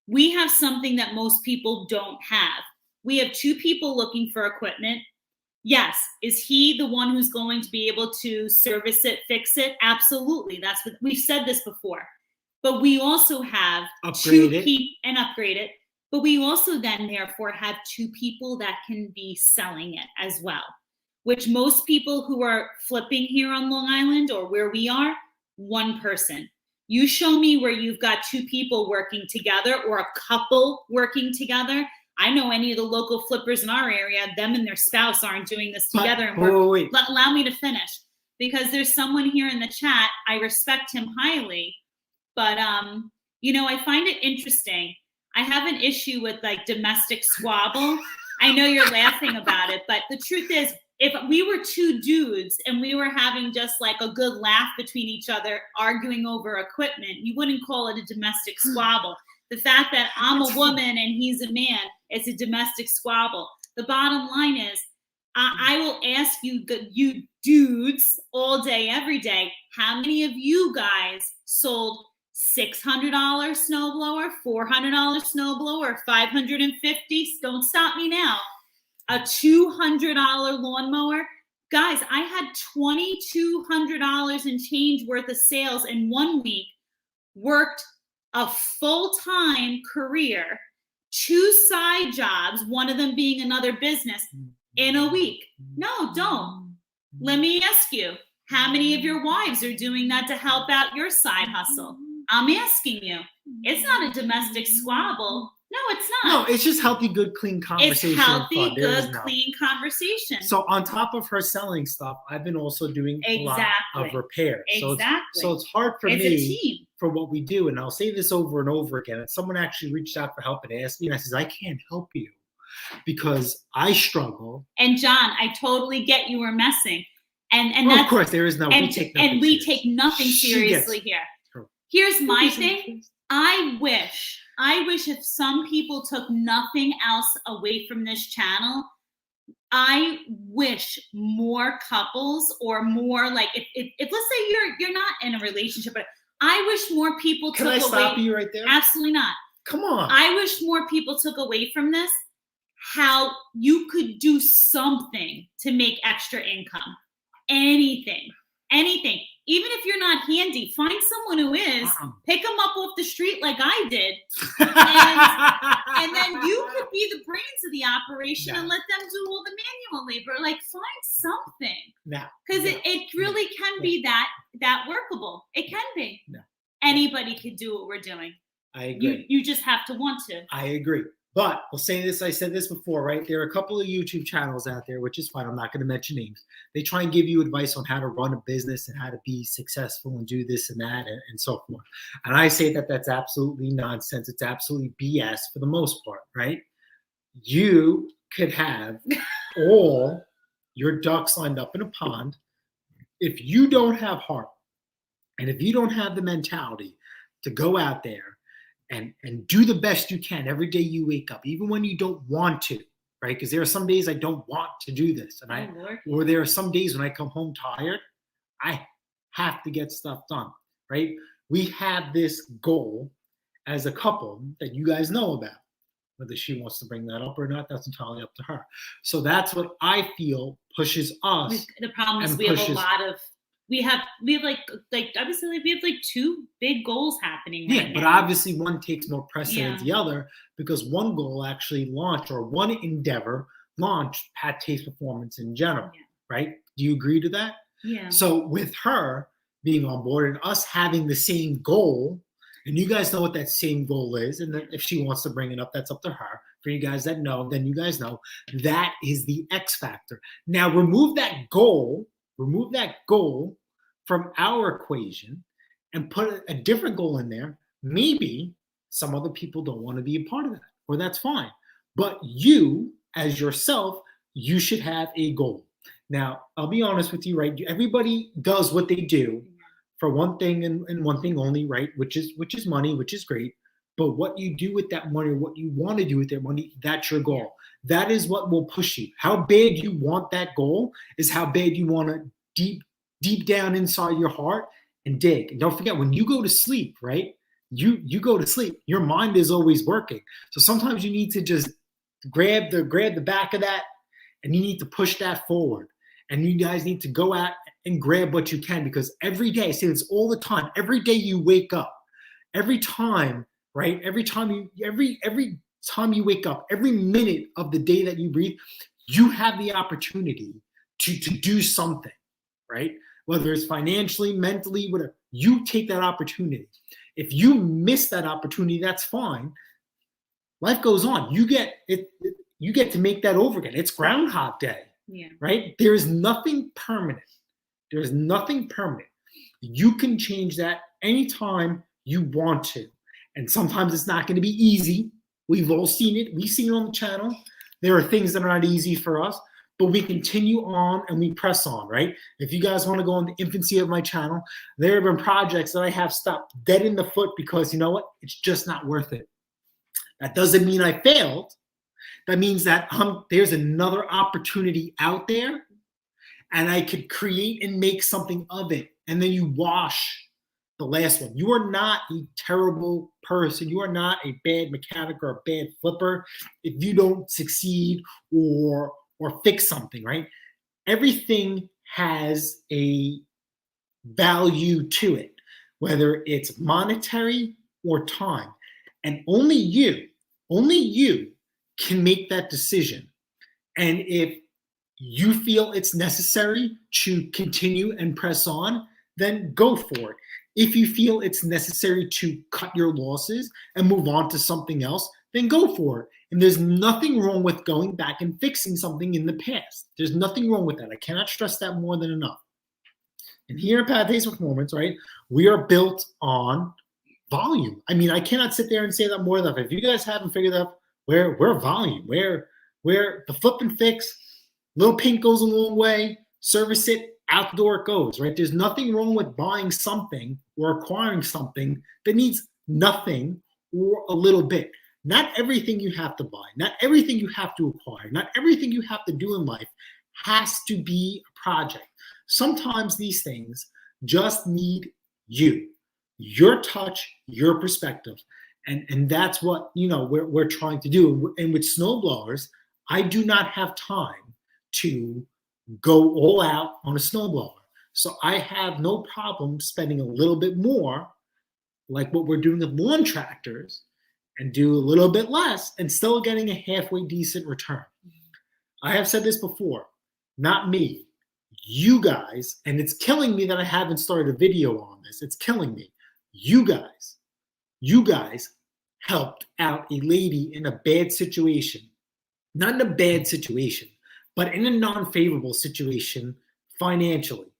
we have something that most people don't have. We have 2 people looking for equipment. Yes. Is he the one who's going to be able to service it, fix it? Absolutely. That's what we've said this before. But we also have upgrade it. And upgrade it. But we also then therefore have 2 people that can be selling it as well, which most people who are flipping here on Long Island or where we are, 1 person. You show me where you've got 2 people working together or a couple working together. I know any of the local flippers in our area, them and their spouse aren't doing this together. And wait. allow me to finish, because there's someone here in the chat. I respect him highly, but I find it interesting. I have an issue with like domestic squabble. I know you're laughing about it, but the truth is, if we were 2 dudes and we were having just like a good laugh between each other, arguing over equipment, you wouldn't call it a domestic squabble. The fact that I'm a woman and he's a man, it's a domestic squabble. The bottom line is, I will ask you dudes all day, every day, how many of you guys sold $600 snowblower, $400 snowblower, $550? Don't stop me now. A $200 lawnmower. Guys, I had $2,200 and change worth of sales in 1 week, worked a full-time career, 2 side jobs, one of them being another business, in a week. No, don't. Let me ask you, how many of your wives are doing that to help out your side hustle? I'm asking you. It's not a domestic squabble. No, it's not. No, it's just healthy, good, clean conversation. It's healthy, good, clean conversation. So on top of her selling stuff, I've been also doing a lot of repair. Exactly. So it's hard for It's me a team. for what we do. And I'll say this over and over again. And someone actually reached out for help and asked me, and I says, I can't help you because I struggle. And John, I totally get you were messing. And well, that's, of course, there is no, we take nothing seriously. Take nothing seriously here. True. Here's my thing. I wish if some people took nothing else away from this channel, I wish more couples or more like if let's say you're not in a relationship, but I wish more people took away. Can I stop you right there? Absolutely not. Come on. I wish more people took away from this how you could do something to make extra income. Anything. Even if you're not handy, find someone who is, pick them up off the street like I did, and then you could be the brains of the operation and let them do all the manual labor. Like, find something. Because it really can be that workable. It can be. No. Anybody could do what we're doing. I agree. You just have to want to. I agree. But I'll say this, I said this before, right? There are a couple of YouTube channels out there, which is fine. I'm not going to mention names. They try and give you advice on how to run a business and how to be successful and do this and that and so forth. And I say that that's absolutely nonsense. It's absolutely BS for the most part, right? You could have all your ducks lined up in a pond. If you don't have heart and if you don't have the mentality to go out there and do the best you can every day you wake up, even when you don't want to, right? Because there are some days I don't want to do this, or there are some days when I come home tired, I have to get stuff done, right? We have this goal as a couple that you guys know about. Whether she wants to bring that up or not, that's entirely up to her. So that's what I feel pushes us. The problem is we have a lot of. We have like obviously we have like 2 big goals happening right now. But obviously one takes more precedent than the other because one goal actually launched, or one endeavor launched Pat Taste Performance in general, right? Do you agree to that? Yeah. So with her being on board and us having the same goal, and you guys know what that same goal is, and then if she wants to bring it up, that's up to her. For you guys that know, then you guys know that is the X factor. Now remove that goal from our equation and put a different goal in there. Maybe some other people don't want to be a part of that, or that's fine. But you, as yourself, you should have a goal. Now, I'll be honest with you, right? Everybody does what they do for one thing and one thing only, right? Which is money, which is great. But what you do with that money, or what you want to do with that money, that's your goal. That is what will push you. How bad you want that goal is how bad you want to deep down inside your heart and dig. And don't forget, when you go to sleep, right? You go to sleep. Your mind is always working. So sometimes you need to just grab the back of that, and you need to push that forward. And you guys need to go out and grab what you can, because every day, I say this all the time, every day you wake up, every time, right? Every time you wake up, every minute of the day that you breathe, you have the opportunity to do something, right? Whether it's financially, mentally, whatever, you take that opportunity. If you miss that opportunity, that's fine. Life goes on. You get it. You get to make that over again. It's Groundhog Day, right? There is nothing permanent. There is nothing permanent. You can change that anytime you want to. And sometimes it's not going to be easy. We've all seen it. We've seen it on the channel. There are things that are not easy for us, but we continue on and we press on, right? If you guys want to go in the infancy of my channel, there have been projects that I have stopped dead in the foot because you know what? It's just not worth it. That doesn't mean I failed. That means that there's another opportunity out there and I could create and make something of it. And then you wash the last one. You are not a terrible person. You are not a bad mechanic or a bad flipper if you don't succeed or fix something, right? Everything has a value to it, whether it's monetary or time. And only you can make that decision. And if you feel it's necessary to continue and press on, then go for it. If you feel it's necessary to cut your losses and move on to something else, then go for it. And there's nothing wrong with going back and fixing something in the past. There's nothing wrong with that. I cannot stress that more than enough. And here at Path Taste Performance, right, we are built on volume. I mean, I cannot sit there and say that more enough. If you guys haven't figured out where volume, where the flip and fix, little pink goes a long way, service it, out the door it goes, right? There's nothing wrong with buying something or acquiring something that needs nothing or a little bit. Not everything you have to buy, not everything you have to acquire, not everything you have to do in life has to be a project. Sometimes these things just need you, your touch, your perspective. And that's what, you know, we're trying to do. And with snowblowers, I do not have time to go all out on a snowblower. So I have no problem spending a little bit more, like what we're doing with lawn tractors, and do a little bit less and still getting a halfway decent return. I have said this before, not me, you guys, and it's killing me that I haven't started a video on this. It's killing me. You guys helped out a lady in a bad situation, not in a bad situation, but in a non-favorable situation financially.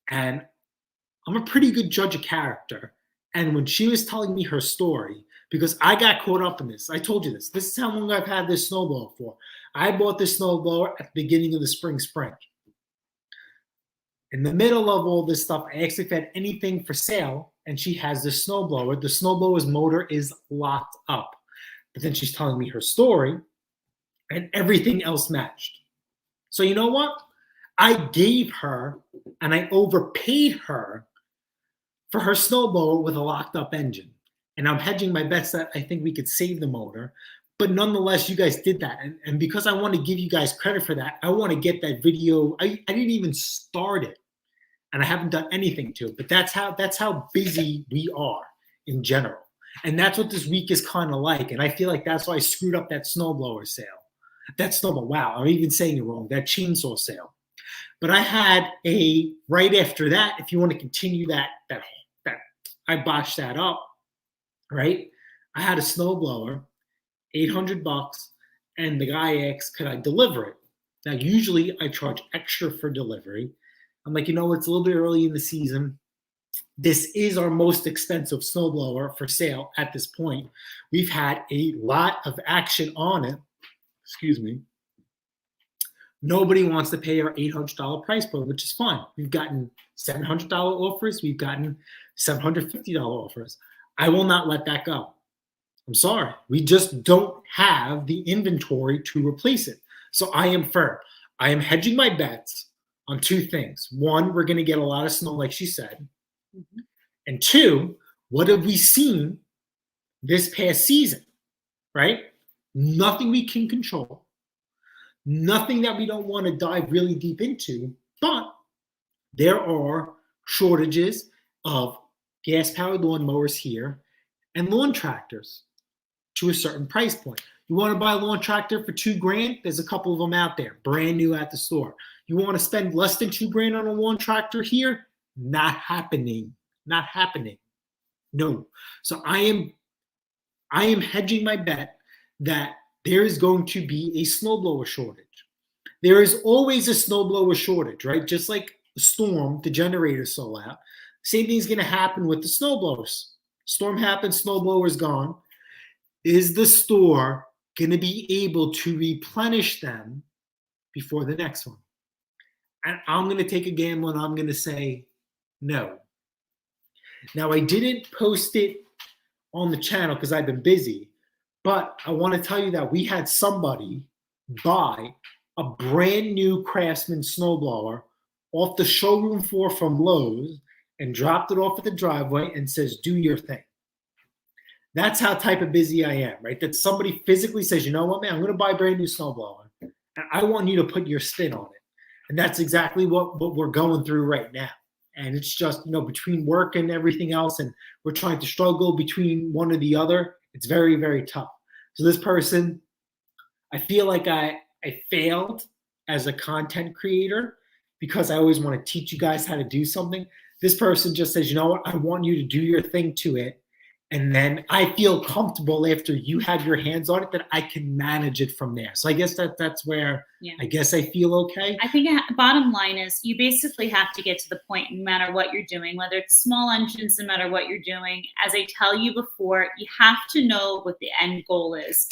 And I'm a pretty good judge of character. And when she was telling me her story, because I got caught up in this, I told you this. This is how long I've had this snowblower for. I bought this snowblower at the beginning of the spring. In the middle of all this stuff, I asked if I had anything for sale, and she has this snowblower. The snowblower's motor is locked up. But then she's telling me her story, and everything else matched. So you know what? I gave her, and I overpaid her for her snowblower with a locked up engine. And I'm hedging my bets that I think we could save the motor. But nonetheless, you guys did that. And because I want to give you guys credit for that, I want to get that video. I didn't even start it. And I haven't done anything to it. But that's how busy we are in general. And that's what this week is kind of like. And I feel like that's why I screwed up that snowblower sale. That snowblower, wow, I'm even saying it wrong. That chainsaw sale. But I had right after that, if you want to continue that I botched that up, right? I had a snowblower, $800, and the guy asked, could I deliver it? Now, usually I charge extra for delivery. I'm like, you know, it's a little bit early in the season. This is our most expensive snowblower for sale at this point. We've had a lot of action on it. Excuse me. Nobody wants to pay our $800 price point, which is fine. We've gotten $700 offers. We've gotten $750 offers. I will not let that go. I'm sorry. We just don't have the inventory to replace it. So I am firm. I am hedging my bets on two things. One, we're going to get a lot of snow, like she said. Mm-hmm. And two, what have we seen this past season, right? Nothing we can control. Nothing that we don't want to dive really deep into, but there are shortages of gas-powered lawnmowers here and lawn tractors to a certain price point. You want to buy a lawn tractor for $2,000? There's a couple of them out there, brand new at the store. You want to spend less than $2,000 on a lawn tractor here? Not happening. Not happening. No. So I am hedging my bet that there is going to be a snowblower shortage. There is always a snowblower shortage, right? Just like a storm, the generator's sold out. Same thing's going to happen with the snowblowers. Storm happens, snowblower's gone. Is the store going to be able to replenish them before the next one? And I'm going to take a gamble and I'm going to say no. Now, I didn't post it on the channel because I've been busy, but I want to tell you that we had somebody buy a brand new Craftsman snowblower off the showroom floor from Lowe's and dropped it off at the driveway and says, do your thing. That's how type of busy I am, right? That somebody physically says, you know what, man, I'm going to buy a brand new snowblower, and I want you to put your spin on it. And that's exactly what we're going through right now. And it's just, between work and everything else, and we're trying to struggle between one or the other. It's very, very tough. So this person, I feel like I failed as a content creator because I always want to teach you guys how to do something. This person just says, you know what, I want you to do your thing to it. And then I feel comfortable after you have your hands on it that I can manage it from there. So I guess that's where I guess I feel okay. I think bottom line is you basically have to get to the point no matter what you're doing, whether it's small engines, no matter what you're doing. As I tell you before, you have to know what the end goal is.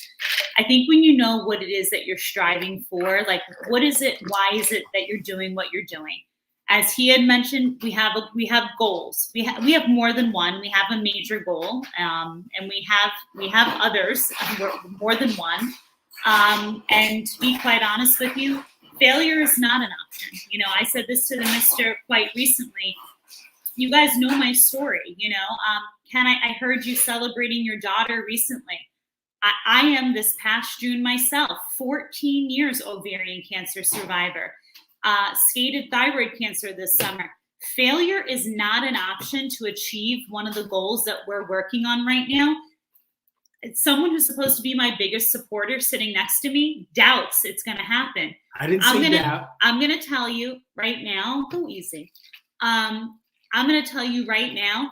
I think when you know what it is that you're striving for, like what is it, why is it that you're doing what you're doing? As he had mentioned, we have goals. We have more than one. We have a major goal, and we have others, more than one. And to be quite honest with you, failure is not an option. I said this to the mister quite recently. You guys know my story. Ken, I heard you celebrating your daughter recently. I am this past June myself, 14 years ovarian cancer survivor. Stated thyroid cancer this summer. Failure is not an option to achieve one of the goals that we're working on right now. Someone who's supposed to be my biggest supporter sitting next to me doubts it's going to happen. I didn't say that. I'm going to tell you right now, go easy. I'm going to tell you right now,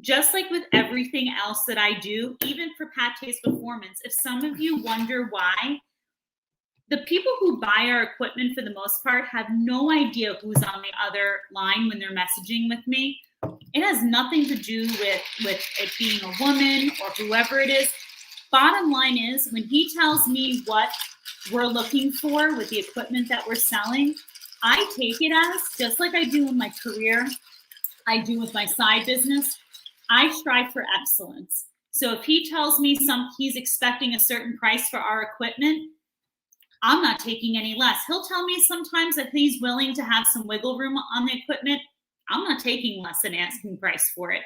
just like with everything else that I do, even for Pate's Performance, if some of you wonder why, the people who buy our equipment for the most part have no idea who's on the other line when they're messaging with me. It has nothing to do with it being a woman or whoever it is. Bottom line is, when he tells me what we're looking for with the equipment that we're selling, I take it as, just like I do in my career, I do with my side business, I strive for excellence. So if he tells me he's expecting a certain price for our equipment, I'm not taking any less. He'll tell me sometimes that he's willing to have some wiggle room on the equipment. I'm not taking less than asking price for it.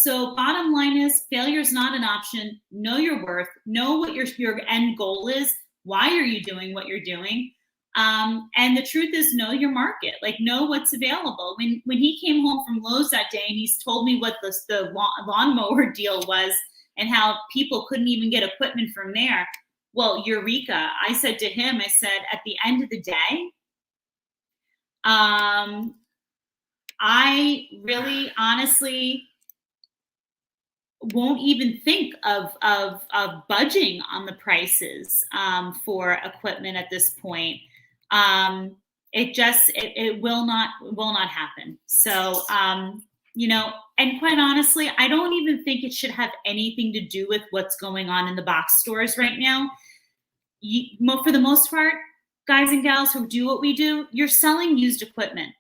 So bottom line is, failure is not an option. Know your worth. Know what your end goal is. Why are you doing what you're doing? And the truth is, know your market. Like, know what's available. When he came home from Lowe's that day and he's told me what the lawnmower deal was and how people couldn't even get equipment from there, well, Eureka, I said to him, I said, at the end of the day, I really honestly won't even think of budging on the prices for equipment at this point. It will not happen. So, and quite honestly, I don't even think it should have anything to do with what's going on in the box stores right now. For the most part, guys and gals who do what we do, you're selling used equipment.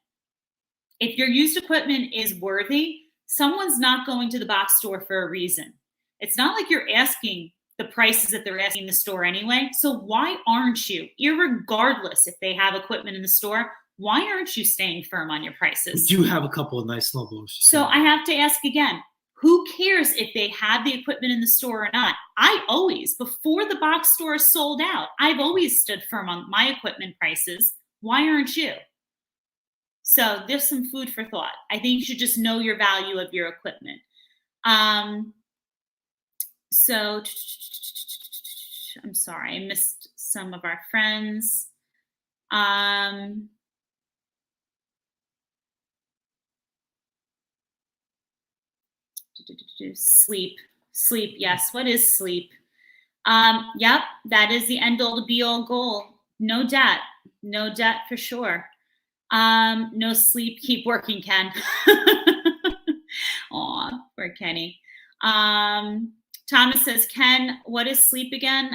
If your used equipment is worthy, someone's not going to the box store for a reason. It's not like you're asking the prices that they're asking in the store anyway. So why aren't you, irregardless if they have equipment in the store, why aren't you staying firm on your prices? We do have a couple of nice snowblowers. So I have to ask again, who cares if they have the equipment in the store or not? I always, before the box store is sold out, I've always stood firm on my equipment prices. Why aren't you? So there's some food for thought. I think you should just know your value of your equipment. So I'm sorry, I missed some of our friends. Sleep. Sleep. Yes. What is sleep? Yep, that is the end all be all goal. No debt. No debt for sure. No sleep. Keep working, Ken. Aw, poor Kenny. Thomas says, Ken, what is sleep again?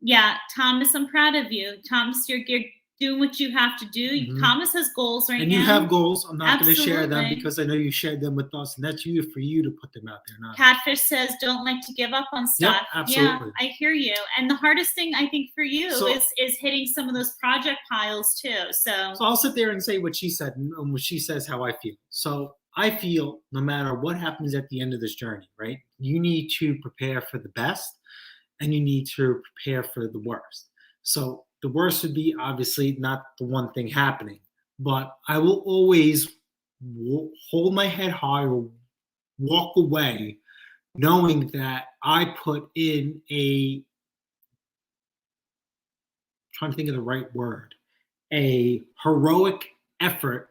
Yeah, Thomas, I'm proud of you. Thomas, you're doing what you have to do. Mhm. Thomas has goals right now. And you have goals. I'm not going to share them Absolutely. because I know you shared them with us, and that's for you to put them out there. Not Catfish says, don't like to give up on stuff. absolutely. Yeah, I hear you. And the hardest thing I think for you So- is hitting some of those project piles too. So I'll sit there and say what she said, and what she says how I feel. So I feel no matter what happens at the end of this journey, right? You need to prepare for the best, and you need to prepare for the worst. So the worst would be obviously not the one thing happening, but I will always hold my head high or walk away knowing that I put in trying to think of the right word, a heroic effort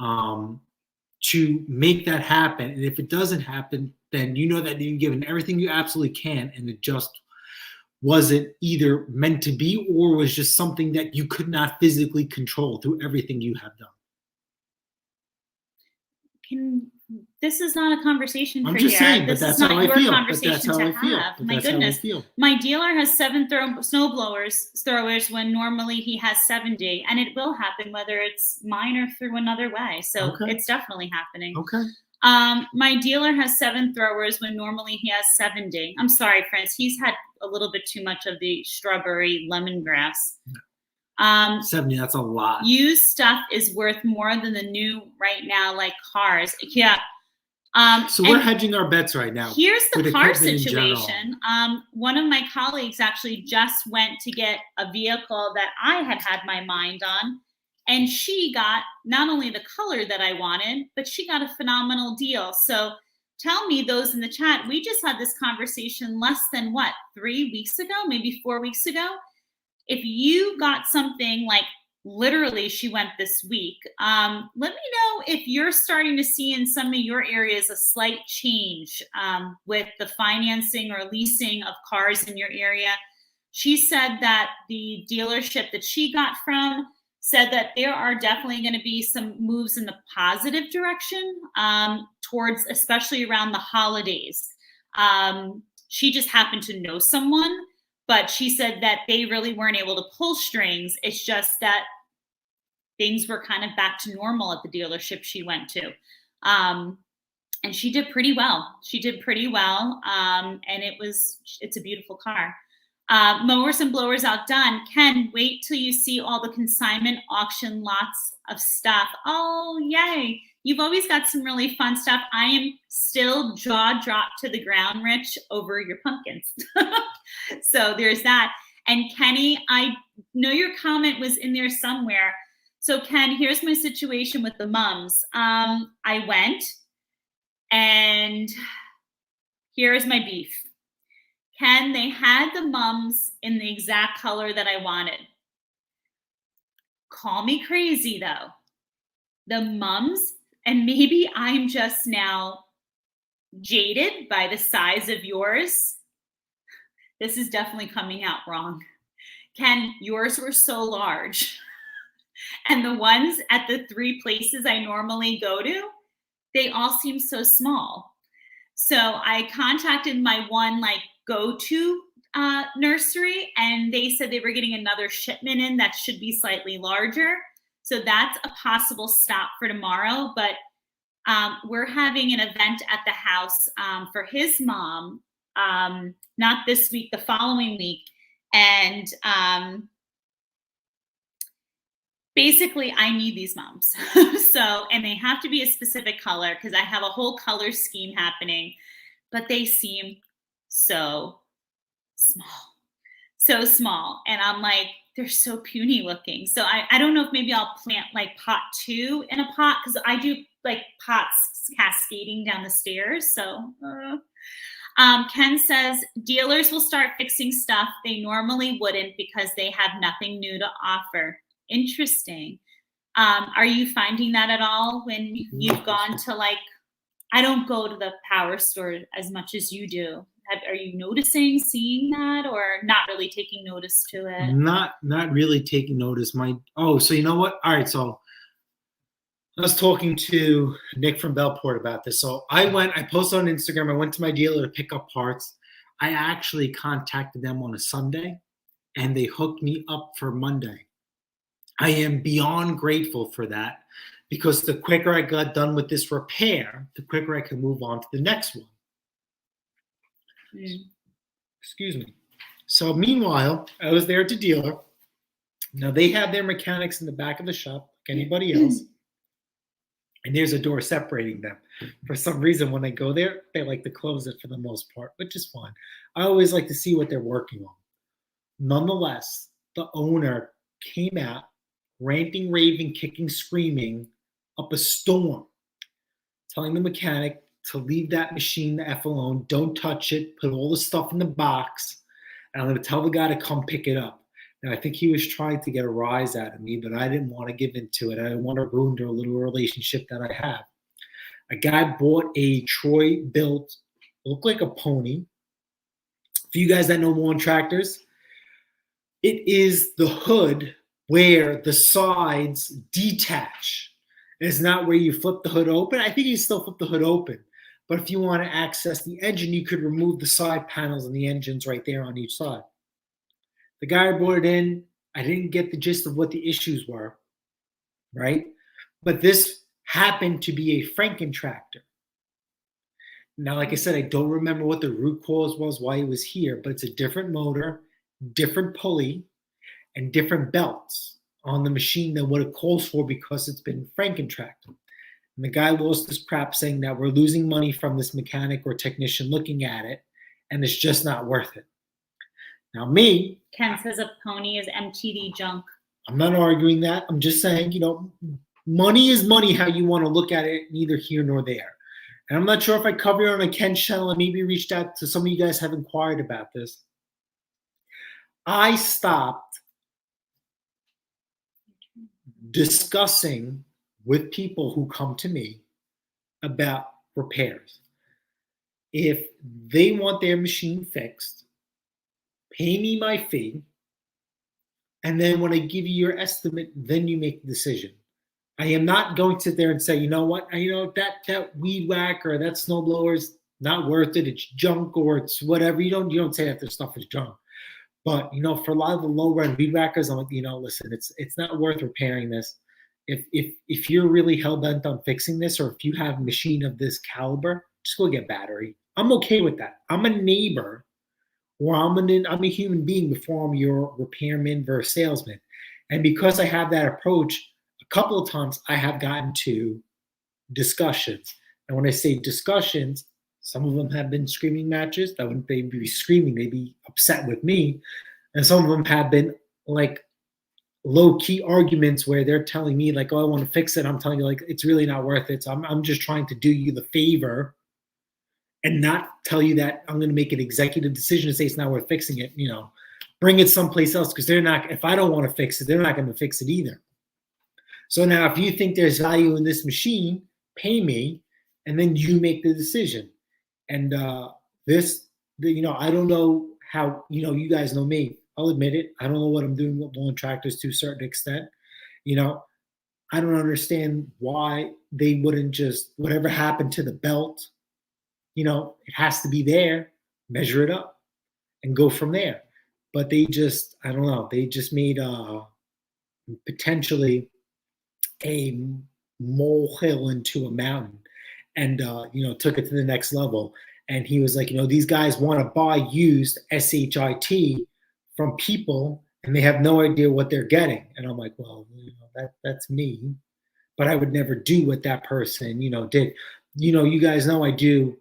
to make that happen. And if it doesn't happen, then you know that you've given everything you absolutely can, and it just wasn't either meant to be or was just something that you could not physically control through everything you have done. this is not a conversation I'm for just here. saying, This but is that's how not I your feel. But conversation that's how to I feel. have. But My that's how I goodness. feel. My dealer has 7 snow throwers when normally he has 70, and it will happen whether it's mine or through another way. So Okay. it's definitely happening. Okay. My dealer has 7 throwers when normally he has 70. I'm sorry, friends. He's had a little bit too much of the strawberry lemongrass. 70, that's a lot. Used stuff is worth more than the new right now, like cars. Yeah. So we're hedging our bets right now. Here's the with car equipment in general. situation. One of my colleagues actually just went to get a vehicle that I had my mind on, and she got not only the color that I wanted, but she got a phenomenal deal. So tell me, those in the chat, we just had this conversation less than 3 weeks ago, maybe 4 weeks ago. If you got something like literally she went this week, let me know if you're starting to see in some of your areas a slight change with the financing or leasing of cars in your area. She said that the dealership that she got from said that there are definitely going to be some moves in the positive direction towards, especially around the holidays. She just happened to know someone, but she said that they really weren't able to pull strings. It's just that things were kind of back to normal at the dealership she went to. And she did pretty well. And it's a beautiful car. Mowers and blowers outdone. Ken, wait till you see all the consignment auction lots of stuff. Oh, yay. You've always got some really fun stuff. I am still jaw dropped to the ground, Rich, over your pumpkins. So there's that. And Kenny, I know your comment was in there somewhere. So Ken, here's my situation with the mums. I went, and here's my beef. Ken, they had the mums in the exact color that I wanted. Call me crazy though. The mums, and maybe I'm just now jaded by the size of yours. This is definitely coming out wrong. Ken, yours were so large. And the ones at the 3 places I normally go to, they all seem so small. So I contacted my one go-to nursery, and they said they were getting another shipment in that should be slightly larger. So that's a possible stop for tomorrow. But we're having an event at the house for his mom, not this week, the following week. And basically, I need these mums. And they have to be a specific color because I have a whole color scheme happening, but they seem so small. And I'm like, they're so puny looking. So I don't know if maybe I'll plant pot 2 in a pot, because I do pots cascading down the stairs. So Ken says dealers will start fixing stuff they normally wouldn't because they have nothing new to offer. Interesting. Are you finding that at all when you've gone to like, I don't go to the power store as much as you do. Are you noticing, seeing that, or not really taking notice to it? Not really taking notice. So you know what? All right, so I was talking to Nick from Bellport about this. So I posted on Instagram, I went to my dealer to pick up parts. I actually contacted them on a Sunday and they hooked me up for Monday. I am beyond grateful for that because the quicker I got done with this repair, the quicker I can move on to the next one. Excuse me. So meanwhile, I was there at the dealer. Now they have their mechanics in the back of the shop, like anybody else. And there's a door separating them. For some reason, when I go there, they like to close it for the most part, which is fine. I always like to see what they're working on. Nonetheless, the owner came out, ranting, raving, kicking, screaming up a storm, telling the mechanic to leave that machine the F alone, don't touch it, put all the stuff in the box, and I'm going to tell the guy to come pick it up. And I think he was trying to get a rise out of me, but I didn't want to give into it. I didn't want to ruin a little relationship that I have. A guy bought a Troy-built, looked like a pony. For you guys that know lawn tractors, it is the hood where the sides detach. It's not where you flip the hood open. I think you still flip the hood open. But if you want to access the engine, you could remove the side panels and the engines right there on each side. The guy brought it in. I didn't get the gist of what the issues were, right? But this happened to be a Franken tractor. Now, like I said, I don't remember what the root cause was, why it was here, but it's a different motor, different pulley, and different belts on the machine than what it calls for because it's been Franken tractor. And the guy lost his crap saying that we're losing money from this mechanic or technician looking at it, and it's just not worth it. Now, me. Ken says a pony is MTD junk. I'm not arguing that. I'm just saying, money is money, how you want to look at it, neither here nor there. And I'm not sure if I covered it on a Ken channel and maybe reached out to some of you guys have inquired about this. I stopped discussing with people who come to me about repairs. If they want their machine fixed, pay me my fee, and then when I give you your estimate, then you make the decision. I am not going to sit there and say, you know what, that weed whacker or that snowblower is not worth it. It's junk or it's whatever. You don't say that this stuff is junk. But for a lot of the low run weed whackers, I'm like, listen, it's not worth repairing this. If you're really hell bent on fixing this, or if you have a machine of this caliber, just go get battery. I'm okay with that. I'm a neighbor, or I'm a human being before I'm your repairman versus salesman. And because I have that approach, a couple of times I have gotten to discussions. And when I say discussions, some of them have been screaming matches. That wouldn't be screaming, they'd be upset with me. And some of them have been like low-key arguments where they're telling me like, oh, I want to fix it. I'm telling you like, it's really not worth it. So I'm just trying to do you the favor and not tell you that I'm going to make an executive decision to say it's not worth fixing it. Bring it someplace else, because they're not, if I don't want to fix it, they're not going to fix it either. So now if you think there's value in this machine, pay me, and then you make the decision. And I don't know how, you guys know me. I'll admit it. I don't know what I'm doing with lawn tractors to a certain extent. I don't understand why they wouldn't just, whatever happened to the belt, it has to be there, measure it up, and go from there. But they just, I don't know, they just made potentially a molehill into a mountain and, took it to the next level. And he was like, these guys want to buy used SHIT from people and they have no idea what they're getting. And I'm like, well, that's me. But I would never do what that person, did. You guys know I do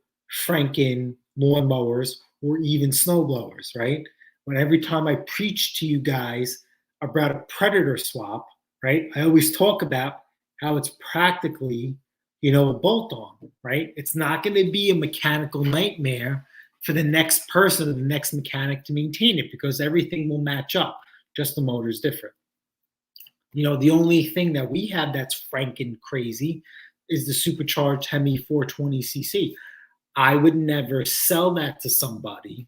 Franken lawnmowers or even snowblowers, right? When every time I preach to you guys about a predator swap, right, I always talk about how it's practically, a bolt-on, right? It's not going to be a mechanical nightmare for the next person or the next mechanic to maintain it, because everything will match up. Just the motor is different. You know, the only thing that we have that's franken crazy is the supercharged Hemi 420cc. I would never sell that to somebody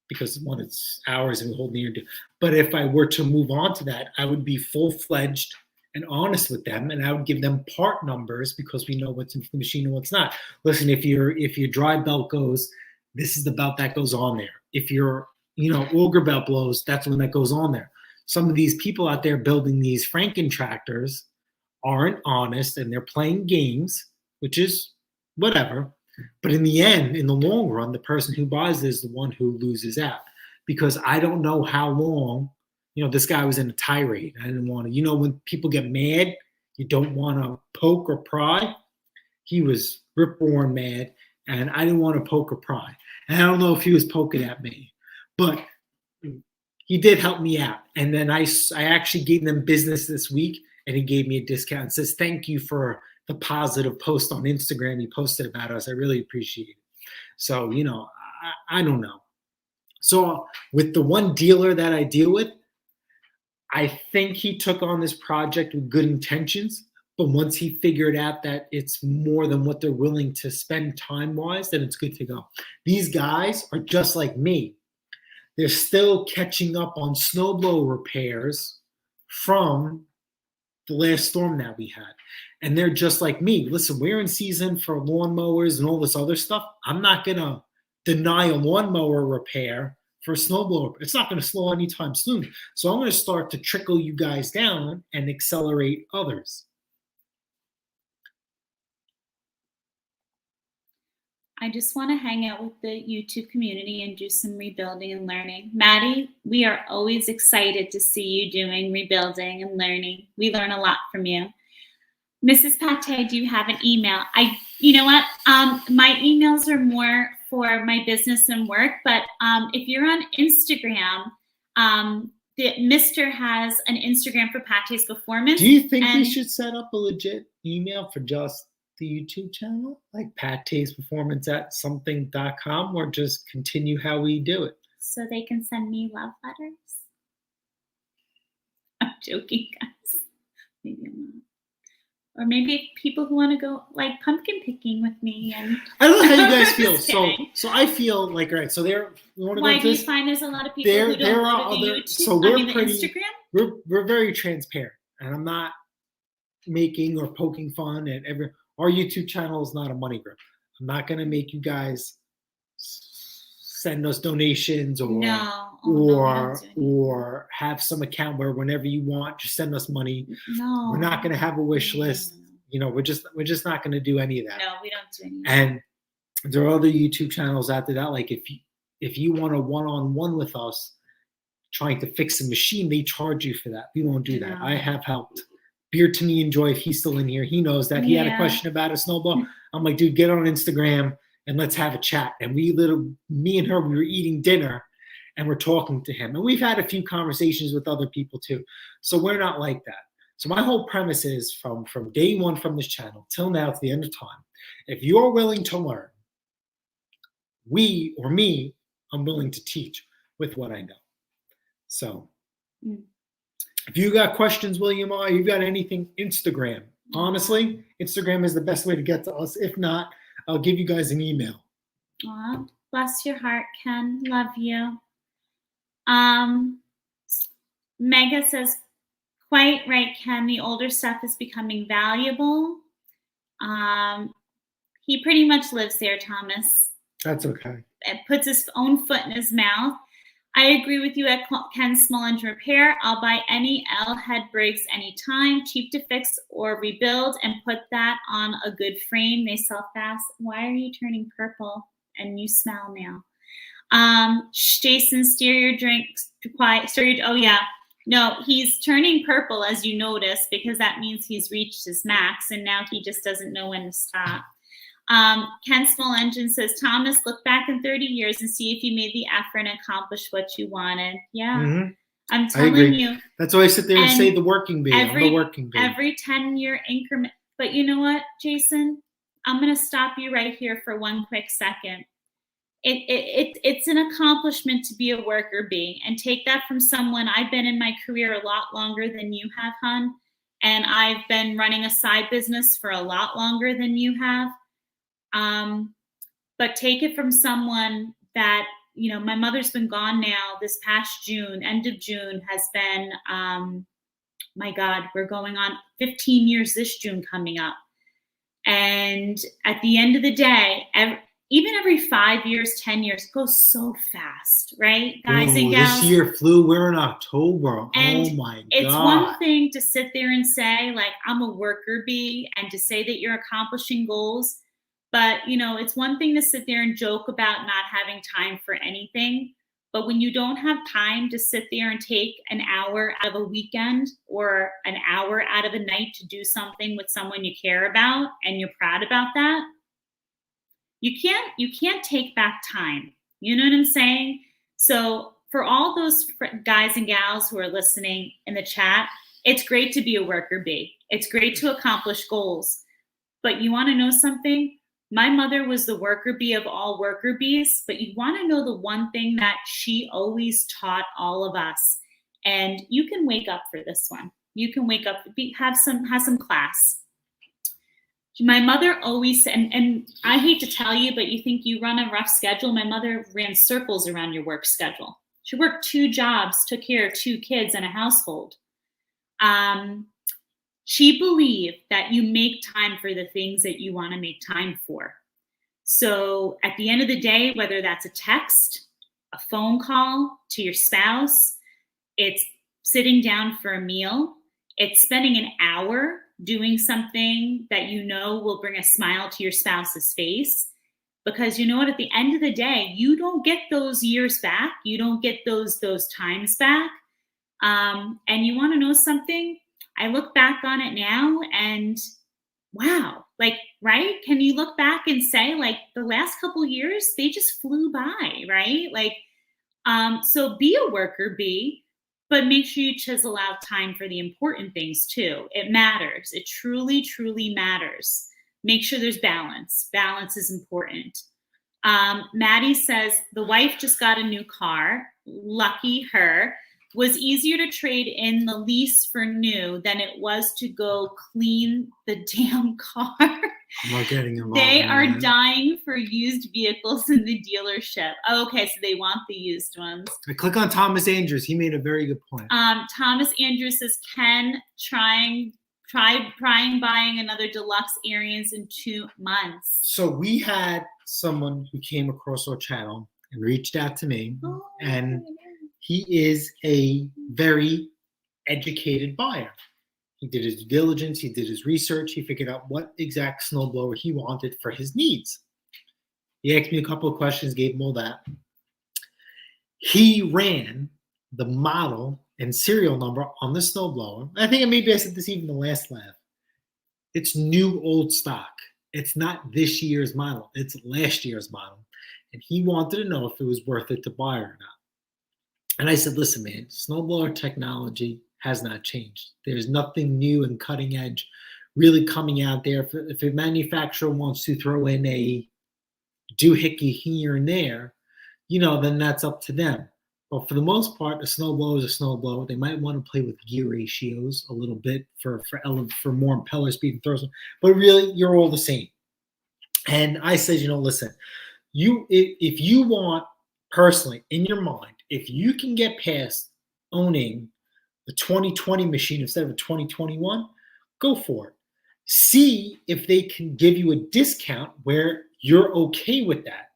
because, one, it's ours and we hold near and dear. But if I were to move on to that, I would be full-fledged and honest with them, and I would give them part numbers because we know what's in the machine and what's not. Listen, if your drive belt goes, this is the belt that goes on there. If your auger belt blows, that's the one that goes on there. Some of these people out there building these Franken tractors aren't honest, and they're playing games, which is whatever. But in the end, in the long run, the person who buys this is the one who loses out, because I don't know how long. This guy was in a tirade. I didn't want to, when people get mad, you don't want to poke or pry. He was rip-roaring mad, and I didn't want to poke or pry. And I don't know if he was poking at me, but he did help me out. And then I actually gave them business this week, and he gave me a discount and says, thank you for the positive post on Instagram you posted about us. I really appreciate it. So, I don't know. So with the one dealer that I deal with, I think he took on this project with good intentions, but once he figured out that it's more than what they're willing to spend time-wise, then it's good to go. These guys are just like me. They're still catching up on snowblower repairs from the last storm that we had. And they're just like me. Listen, we're in season for lawnmowers and all this other stuff. I'm not going to deny a lawnmower repair for a snowblower. It's not going to slow anytime soon. So I'm going to start to trickle you guys down and accelerate others. I just want to hang out with the YouTube community and do some rebuilding and learning. Maddie, we are always excited to see you doing rebuilding and learning. We learn a lot from you. Mrs. Pate, do you have an email? You know what? My emails are more for my business and work, but if you're on Instagram, the Mr. has an Instagram for Pate's Performance. Do you think we should set up a legit email for just the YouTube channel, like Pate's Performance at something.com, or just continue how we do it? So they can send me love letters? I'm joking, guys. Maybe I'm not. Or maybe people who want to go like pumpkin picking with me. And I don't know how you guys feel. So I feel like, all right. So why do you find there's a lot of people who don't go to the YouTube? So we're Instagram? We're very transparent, and I'm not making or poking fun at every. Our YouTube channel is not a money grab. I'm not going to make you guys send us donations or have some account where whenever you want, just send us money. No, we're not going to have a wish list. We're just not going to do any of that. No, we don't do any of that. And there are other YouTube channels out there that, like, if you want a one-on-one with us trying to fix a machine, they charge you for that. We won't do that. I have helped. Beer to Me and Joy, if he's still in here, he knows that. He had a question about a snowball. I'm like, dude, get on Instagram and let's have a chat. And me and her, we were eating dinner and we're talking to him. And we've had a few conversations with other people too. So we're not like that. So my whole premise is from day one from this channel till now to the end of time, if you're willing to learn, I'm willing to teach with what I know. So if you got questions, William, you got anything, Instagram. Honestly, Instagram is the best way to get to us. If not, I'll give you guys an email. Aw, bless your heart, Ken. Love you. Mega says, quite right, Ken. The older stuff is becoming valuable. He pretty much lives there, Thomas. That's okay. It puts his own foot in his mouth. I agree with you at Ken's Small Engine Repair. I'll buy any L head brakes anytime, cheap to fix or rebuild, and put that on a good frame. They sell fast. Why are you turning purple? And you smell now. Jason, steer your drinks to quiet. Oh yeah. No, he's turning purple, as you notice, because that means he's reached his max, and now he just doesn't know when to stop. Ken Small Engine says, Thomas, look back in 30 years and see if you made the effort and accomplished what you wanted. Yeah, I'm telling you. That's why I sit there and say the working baby. I'm the working baby. Every 10-year increment. But you know what, Jason? I'm going to stop you right here for one quick second. it's an accomplishment to be a worker bee, and take that from someone. I've been in my career a lot longer than you have, hun, and I've been running a side business for a lot longer than you have. But take it from someone that, my mother's been gone now. This past June, end of June, has been, my God, we're going on 15 years this June coming up. And at the end of the day, even every 5 years, 10 years goes so fast, right, guys and gals? This year flew. We're in October. And oh my God. It's one thing to sit there and say, like, I'm a worker bee, and to say that you're accomplishing goals. But, it's one thing to sit there and joke about not having time for anything. But when you don't have time to sit there and take an hour out of a weekend or an hour out of a night to do something with someone you care about and you're proud about that, you can't take back time. You know what I'm saying? So for all those guys and gals who are listening in the chat, it's great to be a worker bee. It's great to accomplish goals. But you want to know something? My mother was the worker bee of all worker bees, but you want to know the one thing that she always taught all of us. And you can wake up for this one. You can wake up, have some class. My mother always, and I hate to tell you, but you think you run a rough schedule. My mother ran circles around your work schedule. She worked 2 jobs, took care of 2 kids and a household. She believed that you make time for the things that you want to make time for. So at the end of the day, whether that's a text, a phone call to your spouse, it's sitting down for a meal, it's spending an hour doing something that will bring a smile to your spouse's face. Because you know what, at the end of the day, you don't get those years back. You don't get those times back. And you want to know something? I look back on it now and wow, like, right? Can you look back and say, like, the last couple years, they just flew by, right? Like, so be a worker bee, but make sure you chisel out time for the important things too. It matters. It truly, truly matters. Make sure there's balance. Balance is important. Maddie says, the wife just got a new car. Lucky her. Was easier to trade in the lease for new than it was to go clean the damn car. I'm not getting involved. They are dying for used vehicles in the dealership. Okay, so they want the used ones. I click on Thomas Andrews. He made a very good point. Thomas Andrews says, Ken try buying another deluxe Ariens in 2 months. So we had someone who came across our channel and reached out to me, and he is a very educated buyer. He did his due diligence, he did his research, he figured out what exact snowblower he wanted for his needs. He asked me a couple of questions, gave him all that. He ran the model and serial number on the snowblower. I think maybe I said this even in the last live. It's new old stock. It's not this year's model, it's last year's model. And he wanted to know if it was worth it to buy or not. And I said, listen, man, snowblower technology has not changed. There's nothing new and cutting edge really coming out there. If a manufacturer wants to throw in a doohickey here and there, then that's up to them. But for the most part, a snowblower is a snowblower. They might want to play with gear ratios a little bit for more impeller speed and throws, but really, you're all the same. And I said, listen, if you want, personally, in your mind, if you can get past owning the 2020 machine instead of a 2021, go for it. See if they can give you a discount where you're okay with that.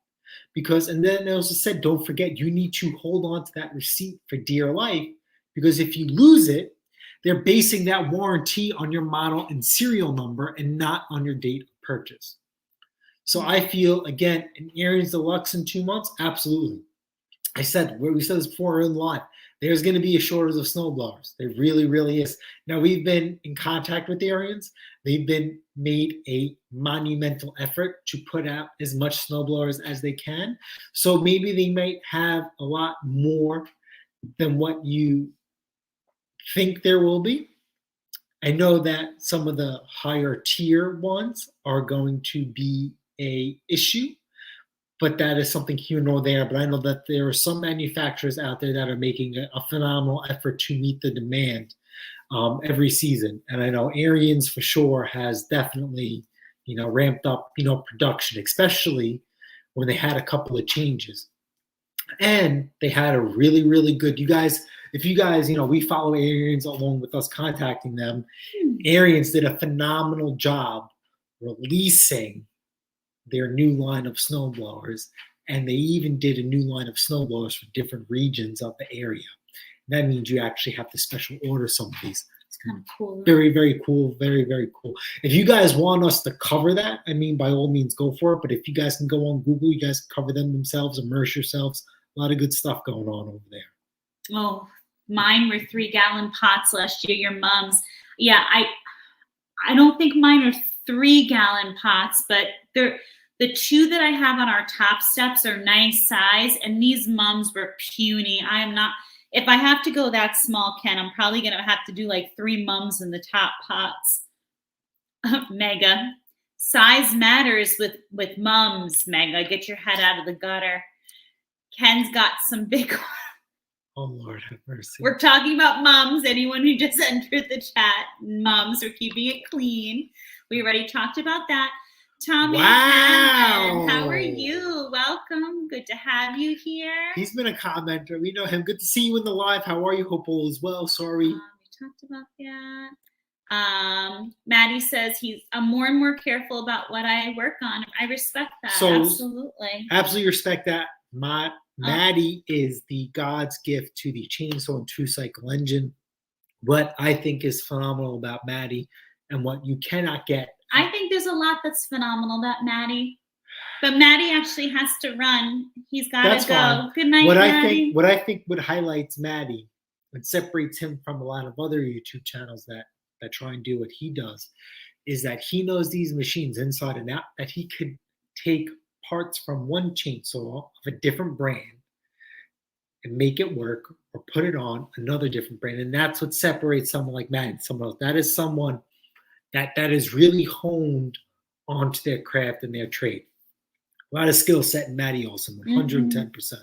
And then they also said, don't forget, you need to hold on to that receipt for dear life, because if you lose it, they're basing that warranty on your model and serial number and not on your date of purchase. So I feel, again, an Ariens Deluxe in 2 months, absolutely. We said this before in live. There's going to be a shortage of snowblowers. There really, really is. Now, we've been in contact with the Ariens. They've been made a monumental effort to put out as much snowblowers as they can. So maybe they might have a lot more than what you think there will be. I know that some of the higher tier ones are going to be a issue. but that is something here nor there. But I know that there are some manufacturers out there that are making a phenomenal effort to meet the demand every season. And I know Arians for sure has definitely, ramped up, production, especially when they had a couple of changes. And they had a really, really good, if you guys, we follow Arians along with us contacting them. Arians did a phenomenal job releasing their new line of snowblowers, and they even did a new line of snowblowers for different regions of the area. That means you actually have to special order some of these. It's kind of cool. Very, very cool. Very, very cool. If you guys want us to cover that, by all means, go for it. But if you guys can go on Google, you guys cover them themselves, immerse yourselves. A lot of good stuff going on over there. Oh, mine were 3-gallon pots last year. Your mom's, yeah. I don't think mine are 3-gallon pots, but they're the 2 that I have on our top steps are nice size, and these mums were puny. I am not. If I have to go that small, Ken, I'm probably gonna have to do like 3 mums in the top pots. Mega. Size matters with mums, Mega. Get your head out of the gutter. Ken's got some big ones. Oh, Lord have mercy. We're talking about mums. Anyone who just entered the chat, mums are keeping it clean. We already talked about that. Tommy, wow. How are you? Welcome. Good to have you here. He's been a commenter. We know him. Good to see you in the live. How are you? Hope all is well. Sorry. We talked about that. Maddie says I'm more and more careful about what I work on. I respect that. So, absolutely. Absolutely respect that. Maddie is the God's gift to the Chainsaw and 2-Cycle engine. What I think is phenomenal about Maddie and what you cannot get. I think there's a lot that's phenomenal about Maddie. But Maddie actually has to run. He's got to go. Fine. Good night, Maddie. What I think what highlights Maddie and separates him from a lot of other YouTube channels that try and do what he does is that he knows these machines inside and out, that he could take parts from one chainsaw of a different brand and make it work or put it on another different brand. And that's what separates someone like Maddie and someone else. That is someone that is really honed onto their craft and their trade. A lot of skill set in Maddie Olson, 110%.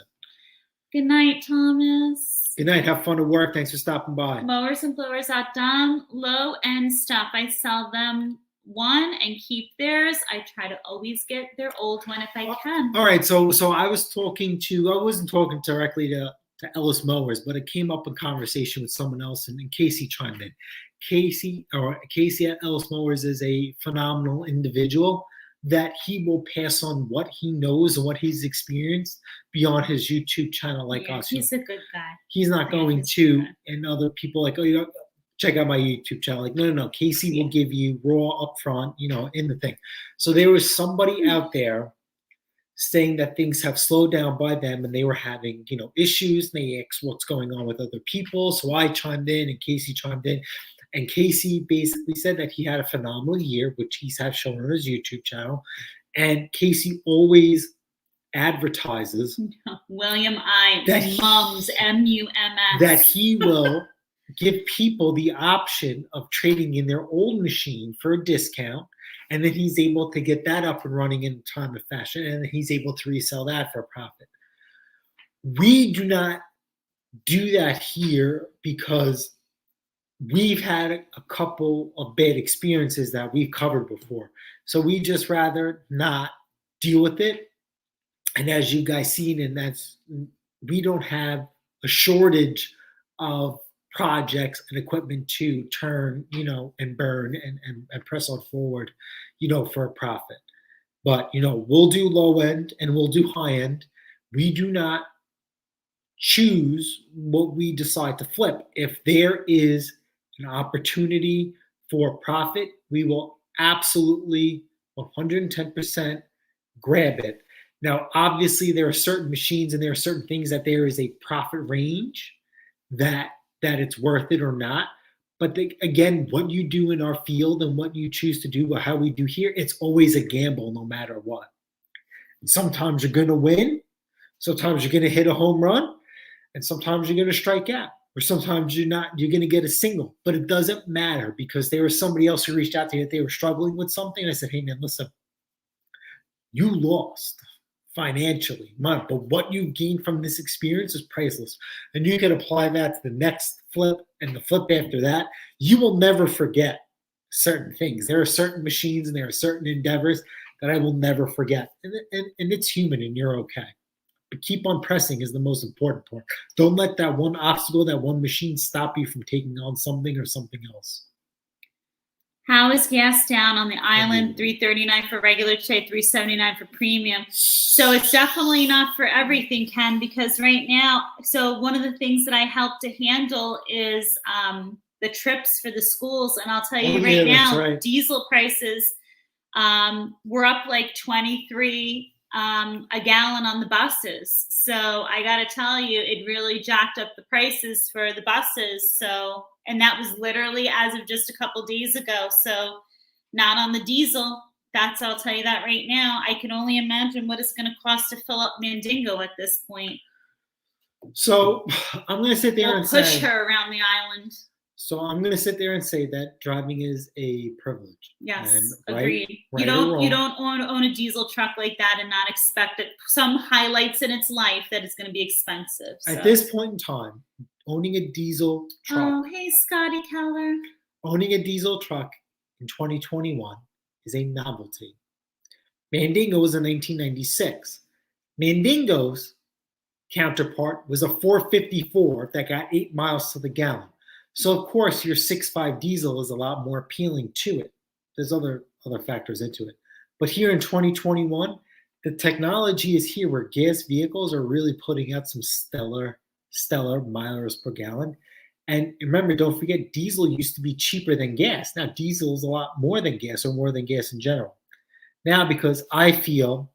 Good night, Thomas. Good night. Have fun at work. Thanks for stopping by. Mowers and blowers at Dom, low end stuff. I sell them one and keep theirs. I try to always get their old one if I can. All right. So I wasn't talking directly to Ellis Mowers, but it came up in conversation with someone else, and Casey chimed in. Casey at Ellis Mowers is a phenomenal individual that he will pass on what he knows and what he's experienced beyond his YouTube channel like us. He's a good guy. He's not going to, and other people like, check out my YouTube channel. Like, no. Casey will give you raw upfront, in the thing. So there was somebody out there saying that things have slowed down by them and they were having, issues. And they asked what's going on with other people. So I chimed in and Casey chimed in. And Casey basically said that he had a phenomenal year, which he's had shown on his YouTube channel. And Casey always advertises William I. Mums, M-U-M-S. That he will give people the option of trading in their old machine for a discount. And then he's able to get that up and running in time of fashion. And then he's able to resell that for a profit. We do not do that here because we've had a couple of bad experiences that we've covered before. So we just rather not deal with it. And as you guys seen, we don't have a shortage of projects and equipment to turn, and burn and press on forward, for a profit. But, we'll do low end and we'll do high end. We do not choose what we decide to flip. If there is an opportunity for profit, we will absolutely 110% grab it. Now, obviously, there are certain machines and there are certain things that there is a profit range that it's worth it or not. But again, what you do in our field and what you choose to do, or how we do here, it's always a gamble no matter what. And sometimes you're going to win. Sometimes you're going to hit a home run. And sometimes you're going to strike out. Or sometimes you're going to get a single. But it doesn't matter because there was somebody else who reached out to you that they were struggling with something. And I said, hey, man, listen, you lost financially, but what you gain from this experience is priceless. And you can apply that to the next flip and the flip after that. You will never forget certain things. There are certain machines and there are certain endeavors that I will never forget. And it's human and you're okay. But keep on pressing is the most important part. Don't let that one obstacle, that one machine stop you from taking on something or something else. How is gas down on the island? $3.39 for regular today, $3.79 for premium. So it's definitely not for everything, Ken, because right now, so one of the things that I help to handle is the trips for the schools. And I'll tell you now, diesel prices were up like 23 a gallon on the buses. So I got to tell you, it really jacked up the prices for the buses. So, and that was literally as of just a couple days ago. So not on the diesel. I'll tell you that right now. I can only imagine what it's going to cost to fill up Mandingo at this point. So I'm going to sit there and push her around the island. So I'm going to sit there and say that driving is a privilege. Yes, and agreed. You don't own a diesel truck like that and not expect it. Some highlights in its life that it's going to be expensive. So. At this point in time, owning a diesel truck. Oh, hey, Scotty Keller. Owning a diesel truck in 2021 is a novelty. Mandingo was in 1996. Mandingo's counterpart was a 454 that got 8 miles to the gallon. So of course your 6.5 diesel is a lot more appealing to it. There's other factors into it. But here in 2021, the technology is here where gas vehicles are really putting out some stellar miles per gallon. And remember, don't forget, diesel used to be cheaper than gas. Now diesel is a lot more than gas, or more than gas in general. Now, because I feel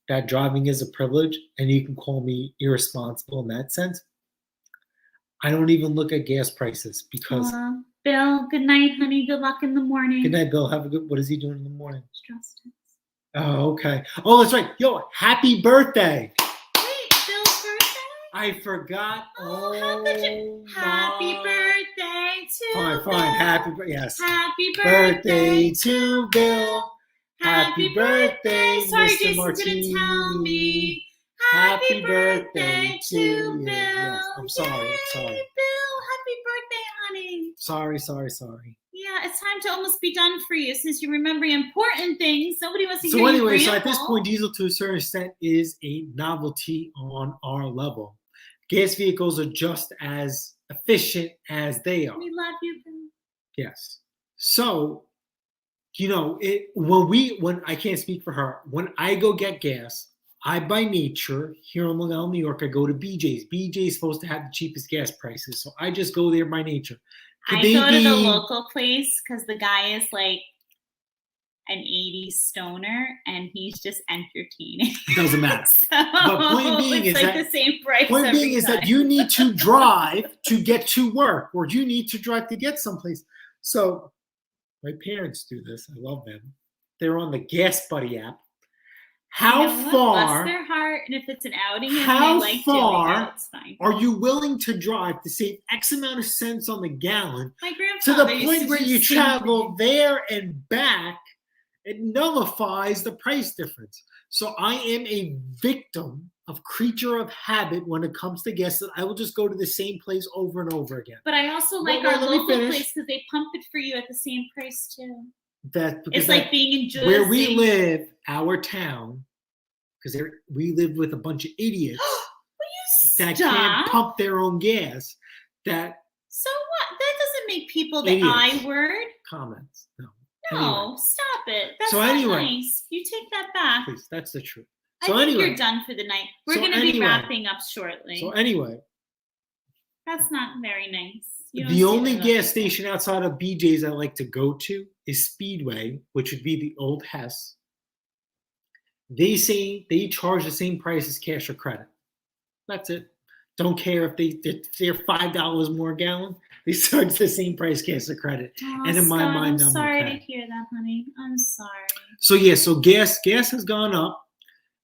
that driving is a privilege, and you can call me irresponsible in that sense, I don't even look at gas prices because. Bill, good night, honey. Good luck in the morning. Good night, Bill. Have a good. What is he doing in the morning? Stressed. Oh, okay. Oh, that's right. Yo, happy birthday. Wait, Bill's birthday? I forgot. Oh, how could you? Happy birthday to Fine. Bill. Happy yes. Happy birthday to Bill. Happy birthday, Sorry, Mr. Jason Martini. didn't tell me. Happy birthday to Bill. Yes, I'm sorry. Yay, Bill, happy birthday, honey. Sorry. Yeah, it's time to almost be done for you since you remember important things. Nobody wants to hear So anyway, you so at this point, diesel to a certain extent is a novelty on our level. Gas vehicles are just as efficient as they are. We love you, Bill. Yes. So, when I can't speak for her, when I go get gas, I, by nature, here in Long Island, New York, I go to BJ's. BJ's is supposed to have the cheapest gas prices, so I just go there by nature. I go to the local place because the guy is like an 80s stoner, and he's just entertaining. It doesn't matter. So but point being is like the same price. Point being is that you need to drive to get to work, or you need to drive to get someplace. So my parents do this. I love them. They're on the Gas Buddy app. How far? Bless their heart, and if it's an outing and they like doing it, it's fine. Are you willing to drive to save X amount of cents on the gallon? My to the point where you travel there and back, it nullifies the price difference. So I am a victim of creature of habit when it comes to gas. That I will just go to the same place over and over again. But I also like our local place because they pump it for you at the same price too. It's like being in Jersey. Where we live, our town, because we live with a bunch of idiots that can't pump their own gas. So what? That doesn't make people the I word. Comments. No, anyway. Stop it. That's so not anyway, nice. You take that back. Please, that's the truth. So I think you're done for the night. We're going to be wrapping up shortly. So anyway. That's not very nice. The only gas station outside of BJ's I like to go to is Speedway, which would be the old Hess. They say they charge the same price as cash or credit. That's it. Don't care if they're $5 more a gallon. They charge the same price cash or credit. Oh, and in my mind, I'm sorry to hear that, honey. I'm sorry. So yeah, so gas has gone up,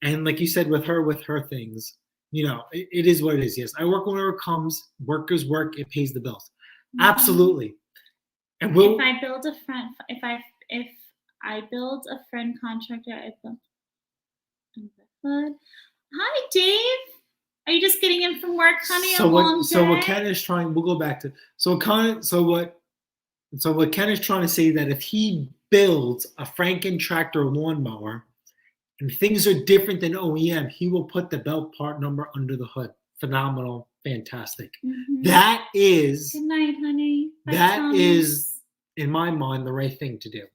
and like you said, with her things, it is what it is. Yes, I work whenever it comes. Work is work. It pays the bills. Mm-hmm. Absolutely. And if I build a friend contractor, hood. Hi, Dave. Are you just getting in from work, honey? So a long what? So what day? Ken is trying? We'll go back to. So what Ken is trying to say that if he builds a Franken tractor lawnmower and things are different than OEM, he will put the belt part number under the hood. Phenomenal, fantastic. Mhm. That is Good night, honey. Bye, that Thomas. is, in my mind, the right thing to do.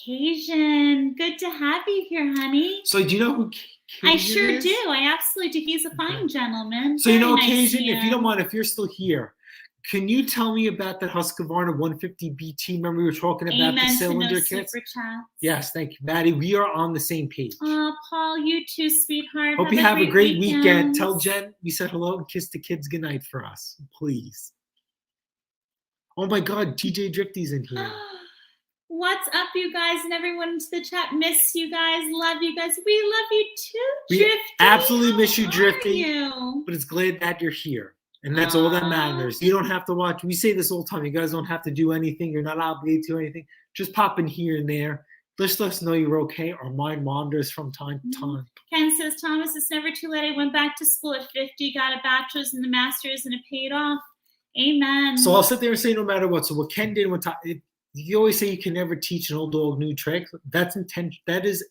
Cajun. Good to have you here, honey. So do you know who Cajun I sure is? do. I absolutely do. He's a fine gentleman. So you know, Very nice Cajun, if you don't man. mind, if you're still here, can you tell me about that Husqvarna 150 BT? Remember we were talking about Amen the to no cylinder kits? super chats. Yes, thank you, Maddie. We are on the same page. Aw, Paul, you too, sweetheart. Hope you have a great weekend. weekend. Tell Jen we said hello and kiss the kids goodnight for us, please. Oh my God, TJ Drifty's in here. What's up, you guys, and everyone into the chat? Miss you guys, love you guys. We love you too, We Drifty. absolutely miss you, How Drifty. are you? But it's glad that you're here. And that's all that matters. You don't have to watch. We say this all the time. You guys don't have to do anything. You're not obligated to anything. Just pop in here and there. Just let us know you're okay. Our mind wanders from time to time. Ken says, Thomas, it's never too late. I went back to school at 50, got a bachelor's and a master's, and it paid off. Amen. So I'll sit there and say no matter what. So what Ken did, you always say you can never teach an old dog new tricks. That is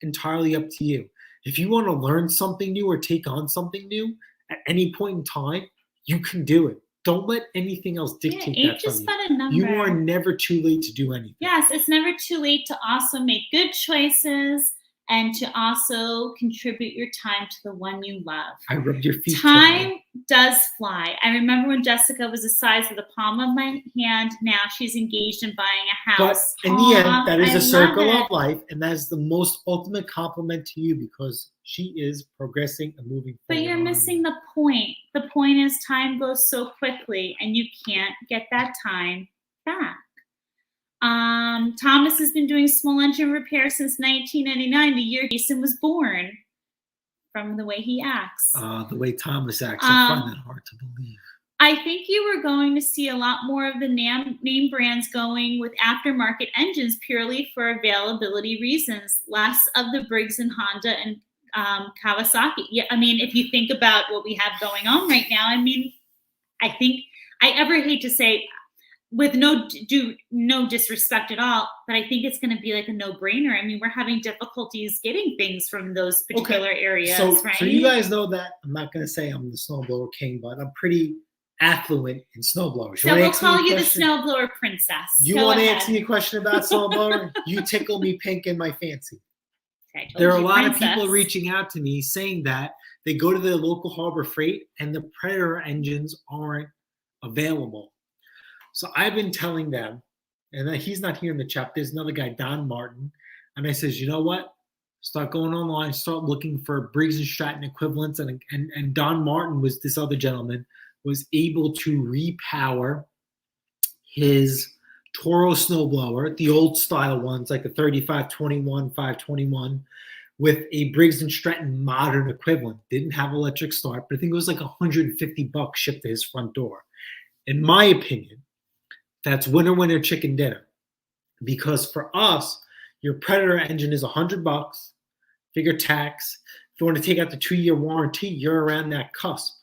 entirely up to you. If you want to learn something new or take on something new at any point in time, you can do it. Don't let anything else dictate age that from is you. but a number. You are never too late to do anything. Yes, it's never too late to also make good choices and to also contribute your time to the one you love. I rubbed your feet. Time does fly. I remember when Jessica was the size of the palm of my hand. Now she's engaged in buying a But house. in the end, that is I a circle love of life, and that is the most ultimate compliment to you because she is progressing and moving forward. But you're missing the point. The point is time goes so quickly, and you can't get that time back. Thomas has been doing small engine repair since 1999, the year Jason was born, from the way he acts. The way Thomas acts, I find that hard to believe. I think you were going to see a lot more of the name brands going with aftermarket engines purely for availability reasons, less of the Briggs and Honda and Kawasaki. Yeah, I mean, if you think about what we have going on right now, I mean, I think I ever hate to say, with no disrespect at all, but I think it's going to be like a no-brainer. I mean, we're having difficulties getting things from those particular areas, right? So you guys know that I'm not going to say I'm the snowblower king, but I'm pretty affluent in snowblowers. So we'll call you the snowblower princess. You want to answer me a question about snowblower? You tickle me pink and my fancy. Okay, there are a lot of people reaching out to me saying that they go to the local Harbor Freight and the Predator engines aren't available. So I've been telling them, and he's not here in the chat. There's another guy, Don Martin, and I says, you know what? Start going online, start looking for Briggs and Stratton equivalents, and Don Martin was this other gentleman was able to repower his Toro snowblower, the old style ones, like a 3521, 521, with a Briggs and Stratton modern equivalent. Didn't have electric start, but I think it was like $150 shipped to his front door. In my opinion, that's winner chicken dinner, because for us, your Predator engine is $100. Figure tax. If you want to take out the 2-year warranty, you're around that cusp.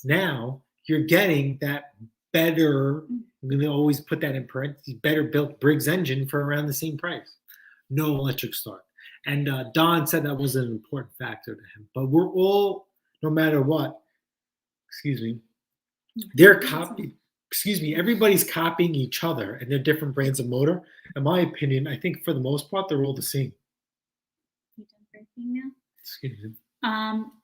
Now you're getting that better. I'm going to always put that in parentheses. Better built Briggs engine for around the same price. No electric start. And Don said that was an important factor to him. But we're all, no matter what, they're copying. Everybody's copying each other, and they're different brands of motor. In my opinion, I think for the most part, they're all the same. You done breaking now? Excuse me.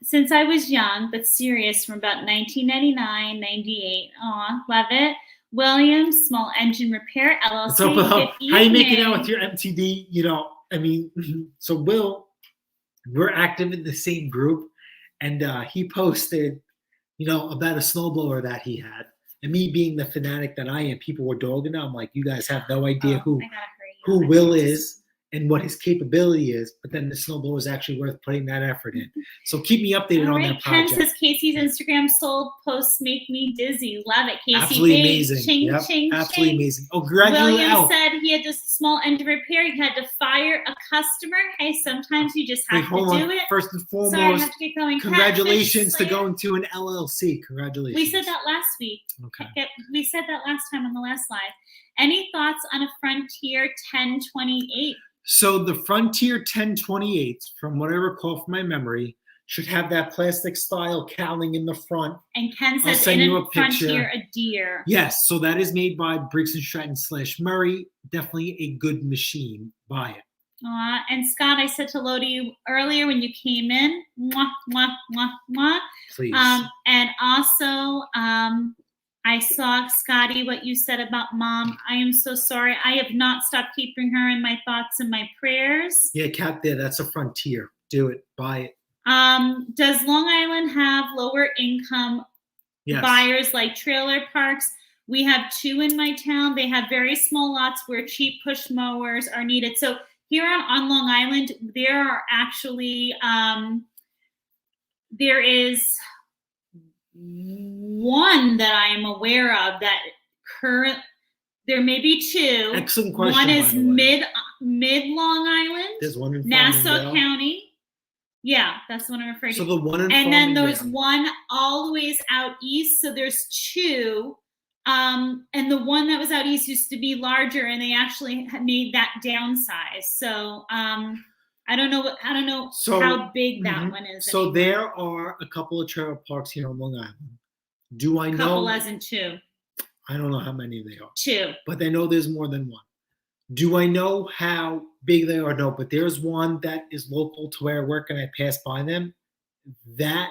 Since I was young but serious from about 1999, 98. Aw, love it. Williams, Small Engine Repair, LLC. How you making out with your MTD? You know, I mean, so Will, we're active in the same group, and he posted, you know, about a snowblower that he had. And me being the fanatic that I am, people were dogging it. I'm like, you guys have no idea who Will is. and what his capability is, but then the snowblower is actually worth putting that effort in. So keep me updated All on right. that Ken project. says Casey's Instagram sold posts make me dizzy. Love it, Casey. Absolutely Babe, amazing. Ching, Yep, ching, absolutely ching. amazing. Oh, congratulations. William said he had just a small end of repair. He had to fire a customer. Hey, sometimes you just have to do it. First and foremost, Sorry, I have to get going. congratulations to Catfish going to an LLC. Congratulations. We said that last week. Okay. We said that last time on the last live. Any thoughts on a Frontier 1028? So the Frontier 1028, from what I recall from my memory, should have that plastic style cowling in the front. And Ken I'll says send in you a a picture. Frontier, a deer. Yes, so that is made by Briggs & Stratton / Murray. Definitely a good machine. Buy it. And Scott, I said hello to you earlier when you came in. Mwah, mwah, mwah, mwah. Please. And also, I saw, Scotty, what you said about Mom. I am so sorry. I have not stopped keeping her in my thoughts and my prayers. Yeah, Cat, there. That's a Frontier. Do it. Buy it. Does Long Island have lower income buyers like trailer parks? We have 2 in my town. They have very small lots where cheap push mowers are needed. So here on Long Island, there are actually, there is one that I am aware of that there may be 2. Excellent question. One is mid Long Island. There's one in Nassau County. Yeah, that's the one I'm referring to. So the one in and then there's one all the ways out east. So there's 2. And the one that was out east used to be larger, and they actually made that downsize. So I don't know how big that one is. So there are a couple of trailer parks here on Long Island. Do I know? Couple as in 2. I don't know how many they are. 2. But I know there's more than one. Do I know how big they are? No, but there's one that is local to where I work and I pass by them. That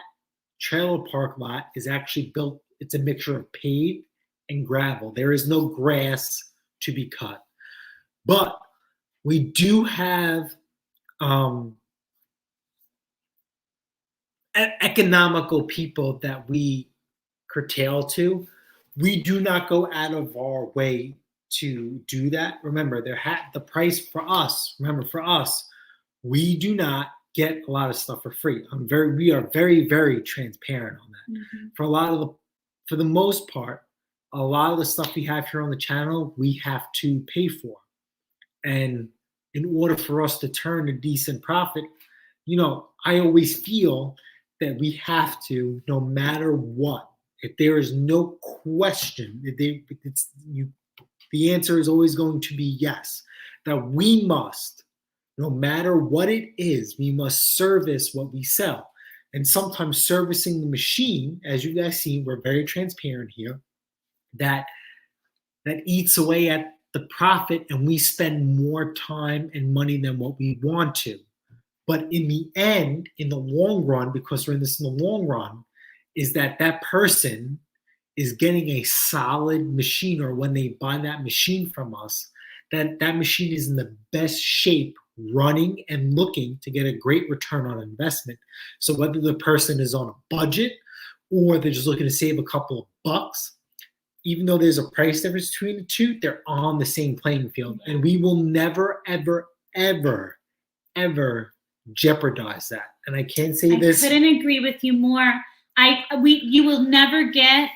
trailer park lot is actually built, it's a mixture of paved and gravel. There is no grass to be cut. But we do have economical people that we curtail to. We do not go out of our way to do that. Remember, the price for us. Remember, for us, we do not get a lot of stuff for free. We are very, very transparent on that. Mm-hmm. For the most part, a lot of the stuff we have here on the channel, we have to pay for. And in order for us to turn a decent profit, I always feel that we have to, no matter what, if there is no question, the answer is always going to be yes, that we must, no matter what it is, we must service what we sell. And sometimes servicing the machine, as you guys see, we're very transparent here, that eats away at the profit, and we spend more time and money than what we want to. But in the end, in the long run, because we're in this in the long run, is that person is getting a solid machine, or when they buy that machine from us, that machine is in the best shape, running and looking to get a great return on investment. So whether the person is on a budget or they're just looking to save a couple of bucks, even though there's a price difference between the two, they're on the same playing field. And we will never, ever, ever, ever jeopardize that. And I can't say this. I couldn't agree with you more. You will never get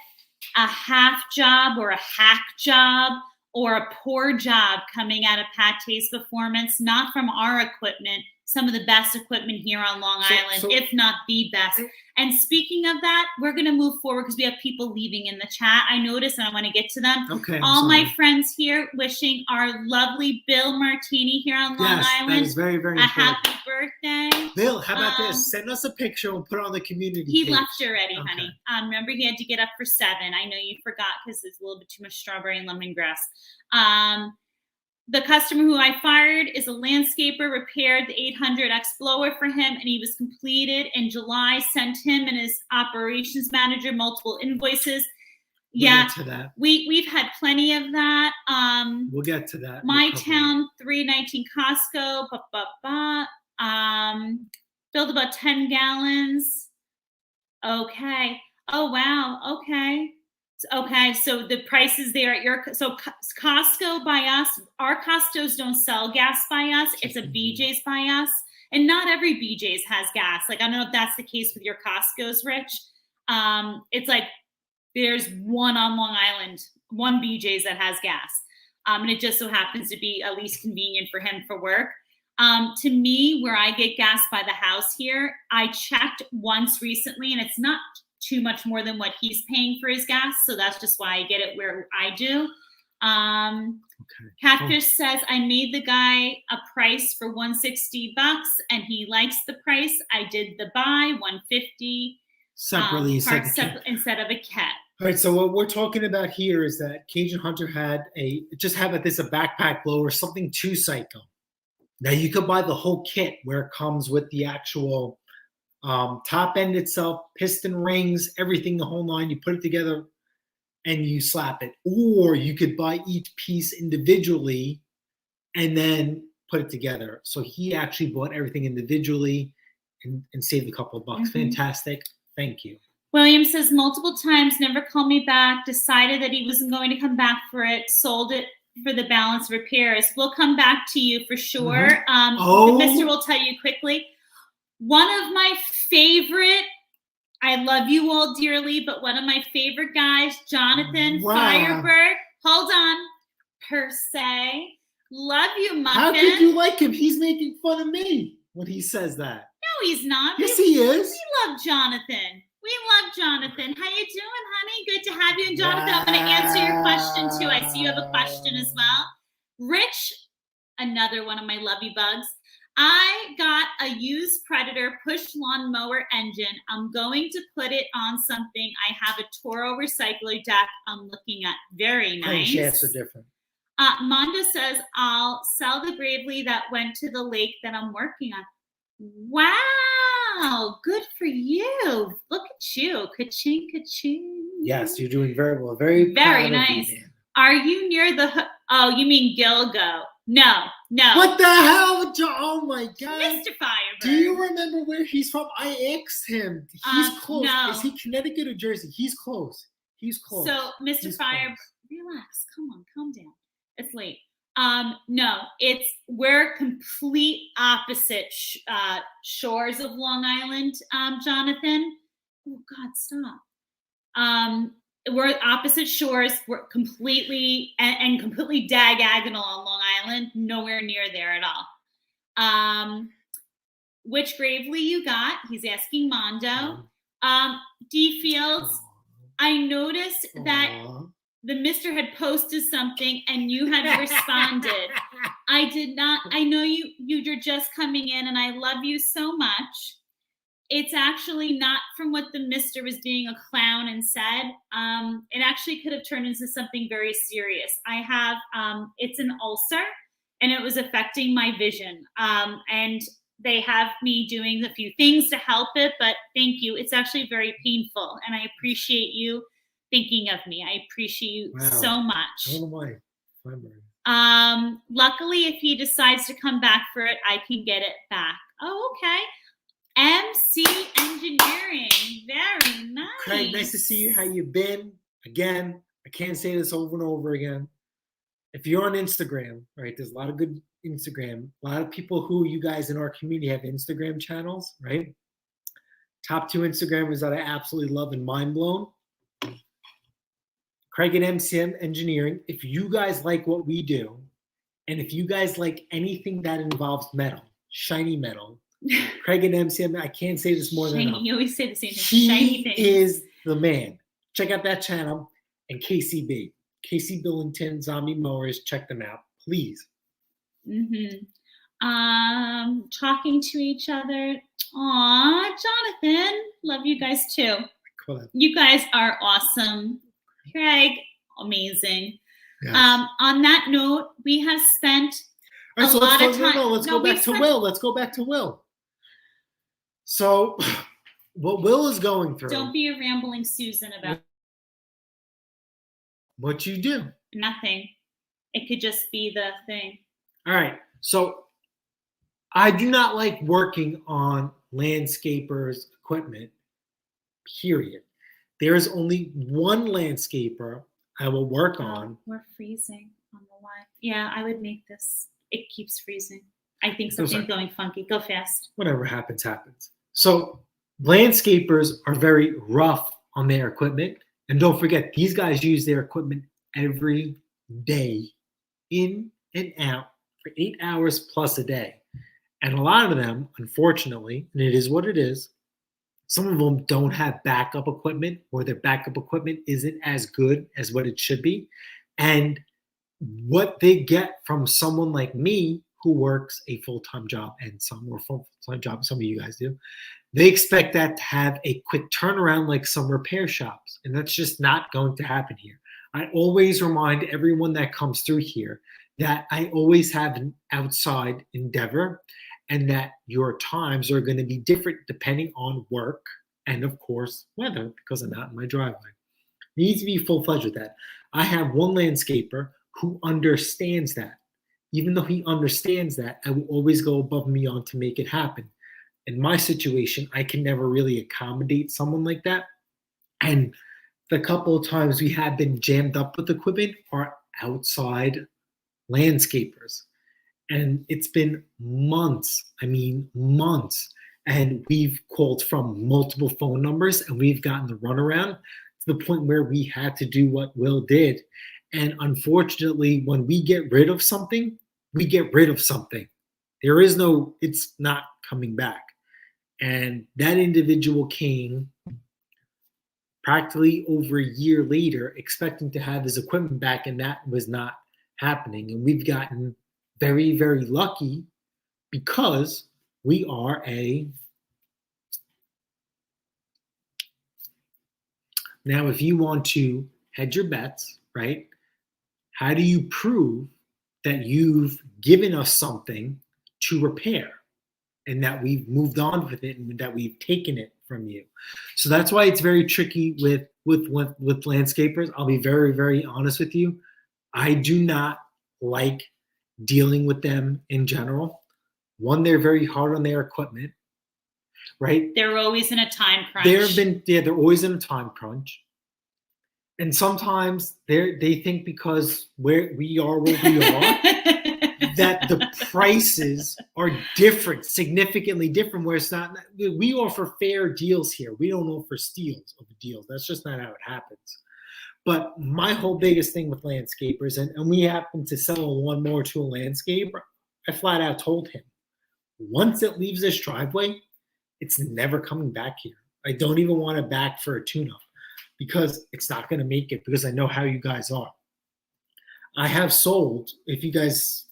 a half job or a hack job or a poor job coming out of Paté's Performance, not from our equipment, some of the best equipment here on Long Island, if not the best. And speaking of that, we're going to move forward because we have people leaving in the chat. I noticed, and I want to get to them. Okay. All my friends here wishing our lovely Bill Martini here on Long Island that is very, very a important. happy birthday. Bill, how about this? Send us a picture. We'll put it on the community He page. left already, Okay. honey. Remember, he had to get up for 7. I know you forgot because there's a little bit too much strawberry and lemongrass. The customer who I fired is a landscaper, repaired the 800X blower for him, and he was completed in July, sent him and his operations manager multiple invoices. We'll get to that. We've had plenty of that. We'll get to that. My Town, 319 Costco, filled about 10 gallons. Okay. Oh, wow. Okay. Okay, so the prices there at your Costco by us, our Costco's don't sell gas by us. It's a BJ's by us, and not every BJ's has gas. Like I don't know if that's the case with your Costco's, Rich. It's like there's one on Long Island, one BJ's that has gas, and it just so happens to be at least convenient for him for work. To me, where I get gas by the house here, I checked once recently, and it's not too much more than what he's paying for his gas, so that's just why I get it where I do. Catfish says I made the guy a price for $160 and he likes the price. I did the buy $150 separately instead of a kit. All right, so what we're talking about here is that Cajun Hunter had a backpack blower, something too psycho. Now you could buy the whole kit where it comes with the actual top end itself, piston rings, everything, the whole nine. You put it together and you slap it. Or you could buy each piece individually and then put it together. So he actually bought everything individually and saved a couple of bucks. Mm-hmm. Fantastic. Thank you. William says multiple times, never called me back, decided that he wasn't going to come back for it, sold it for the balance repairs. We'll come back to you for sure. Mm-hmm. The mister will tell you quickly. One of my favorite, I love you all dearly, but one of my favorite guys, Jonathan Firebird. Hold on. Per se. Love you, Muffin. How could you like him? He's making fun of me when he says that. No, he's not. Yes, he is. We love Jonathan. We love Jonathan. How you doing, honey? Good to have you. And Jonathan, I'm going to answer your question, too. I see you have a question as well. Rich, another one of my lovey bugs. I got a used Predator push lawnmower engine. I'm going to put it on something. I have a Toro recycler deck I'm looking at. Very nice. Shafts are different. Monda says, I'll sell the Gravely that went to the lake that I'm working on. Wow. Good for you. Look at you. Ka-ching, ka-ching. Yes, you're doing very well. Very nice. You, are you near the... Oh, you mean Gilgo. No. What the hell? Oh my God. Mr. Firebird. Do you remember where he's from? I asked him. He's close. No. Is he Connecticut or Jersey? He's close. So, Mr. Firebird, relax. Come on, calm down. It's late. No, we're complete opposite shores of Long Island, Jonathan. Oh God, stop. We're opposite shores. We're completely and completely diagonal on Long Island. Nowhere near there at all. Which Gravely you got? He's asking Mondo. D Fields. I noticed that the mister had posted something and you had responded. I did not. I know you're just coming in, and I love you so much. It's actually not from what the mister was being a clown and said. It actually could have turned into something very serious. I have, it's an ulcer, and it was affecting my vision. And they have me doing a few things to help it, but thank you. It's actually very painful, and I appreciate you thinking of me. I appreciate you so much. Luckily, if he decides to come back for it, I can get it back. Oh, okay. MC Engineering. Very nice. Craig, nice to see you. How you been? Again, I can't say this over and over again. If you're on Instagram, right, there's a lot of good Instagram. A lot of people who you guys in our community have Instagram channels, right? Top 2 Instagrammers that I absolutely love and mind blown. Craig and MCM Engineering. If you guys like what we do, and if you guys like anything that involves metal, shiny metal, Craig and MCM, I can't say this more than enough. You always say the same thing. Shiny things. He is the man. Check out that channel. And KCB, KC Billington, Zombie Mowers, check them out, please. Talking to each other. Aw, Jonathan. Love you guys too. Cool. You guys are awesome. Craig, amazing. Yes. On that note, we have spent All right, so lot of time. Let's go back to Will. Let's go back to Will. So, what Will is going through. Don't be a rambling Susan about what you do. Nothing. It could just be the thing. All right. So, I do not like working on landscapers' equipment, period. there is only one landscaper I will work on. We're freezing on the line. Yeah, I would make this. It keeps freezing. I think So something's going funky. Go fast. Whatever happens, happens. So landscapers are very rough on their equipment. And don't forget, these guys use their equipment every day, in and out, for 8 hours plus a day. And a lot of them, unfortunately, and it is what it is, some of them don't have backup equipment, or their backup equipment isn't as good as what it should be. And what they get from someone like me who works a full-time job, and some or full-time job, some of you guys do, they expect that to have a quick turnaround like some repair shops. And that's just not going to happen here. I always remind everyone that comes through here that I always have an outside endeavor, and that your times are going to be different depending on work and, of course, weather, because I'm not in my driveway. It needs to be full-fledged with that. I have one landscaper who understands that. Even though he understands that, I will always go above and beyond to make it happen. In my situation, I can never really accommodate someone like that. And the couple of times we have been jammed up with equipment are outside landscapers. And it's been months, months. And we've called from multiple phone numbers, and we've gotten the runaround to the point where we had to do what Will did. And unfortunately, when we get rid of something, we get rid of something. It's not coming back. And that individual came practically over a year later, expecting to have his equipment back, and that was not happening. And we've gotten very, very lucky because we are now, if you want to hedge your bets, right? How do you prove that you've given us something to repair and that we've moved on with it and that we've taken it from you? So that's why it's very tricky with landscapers. I'll be very, very honest with you. I do not like dealing with them in general. One, they're very hard on their equipment, right? They're always in a time crunch. They're always in a time crunch. And sometimes they think because we are where we are, that the prices are different, significantly different, where it's not. We offer fair deals here. We don't offer steals of deals. That's just not how it happens. But my whole biggest thing with landscapers, and we happen to sell a lawnmower to a landscaper, I flat out told him, once it leaves this driveway, it's never coming back here. I don't even want it back for a tune-up because it's not going to make it, because I know how you guys are. I have sold, if you guys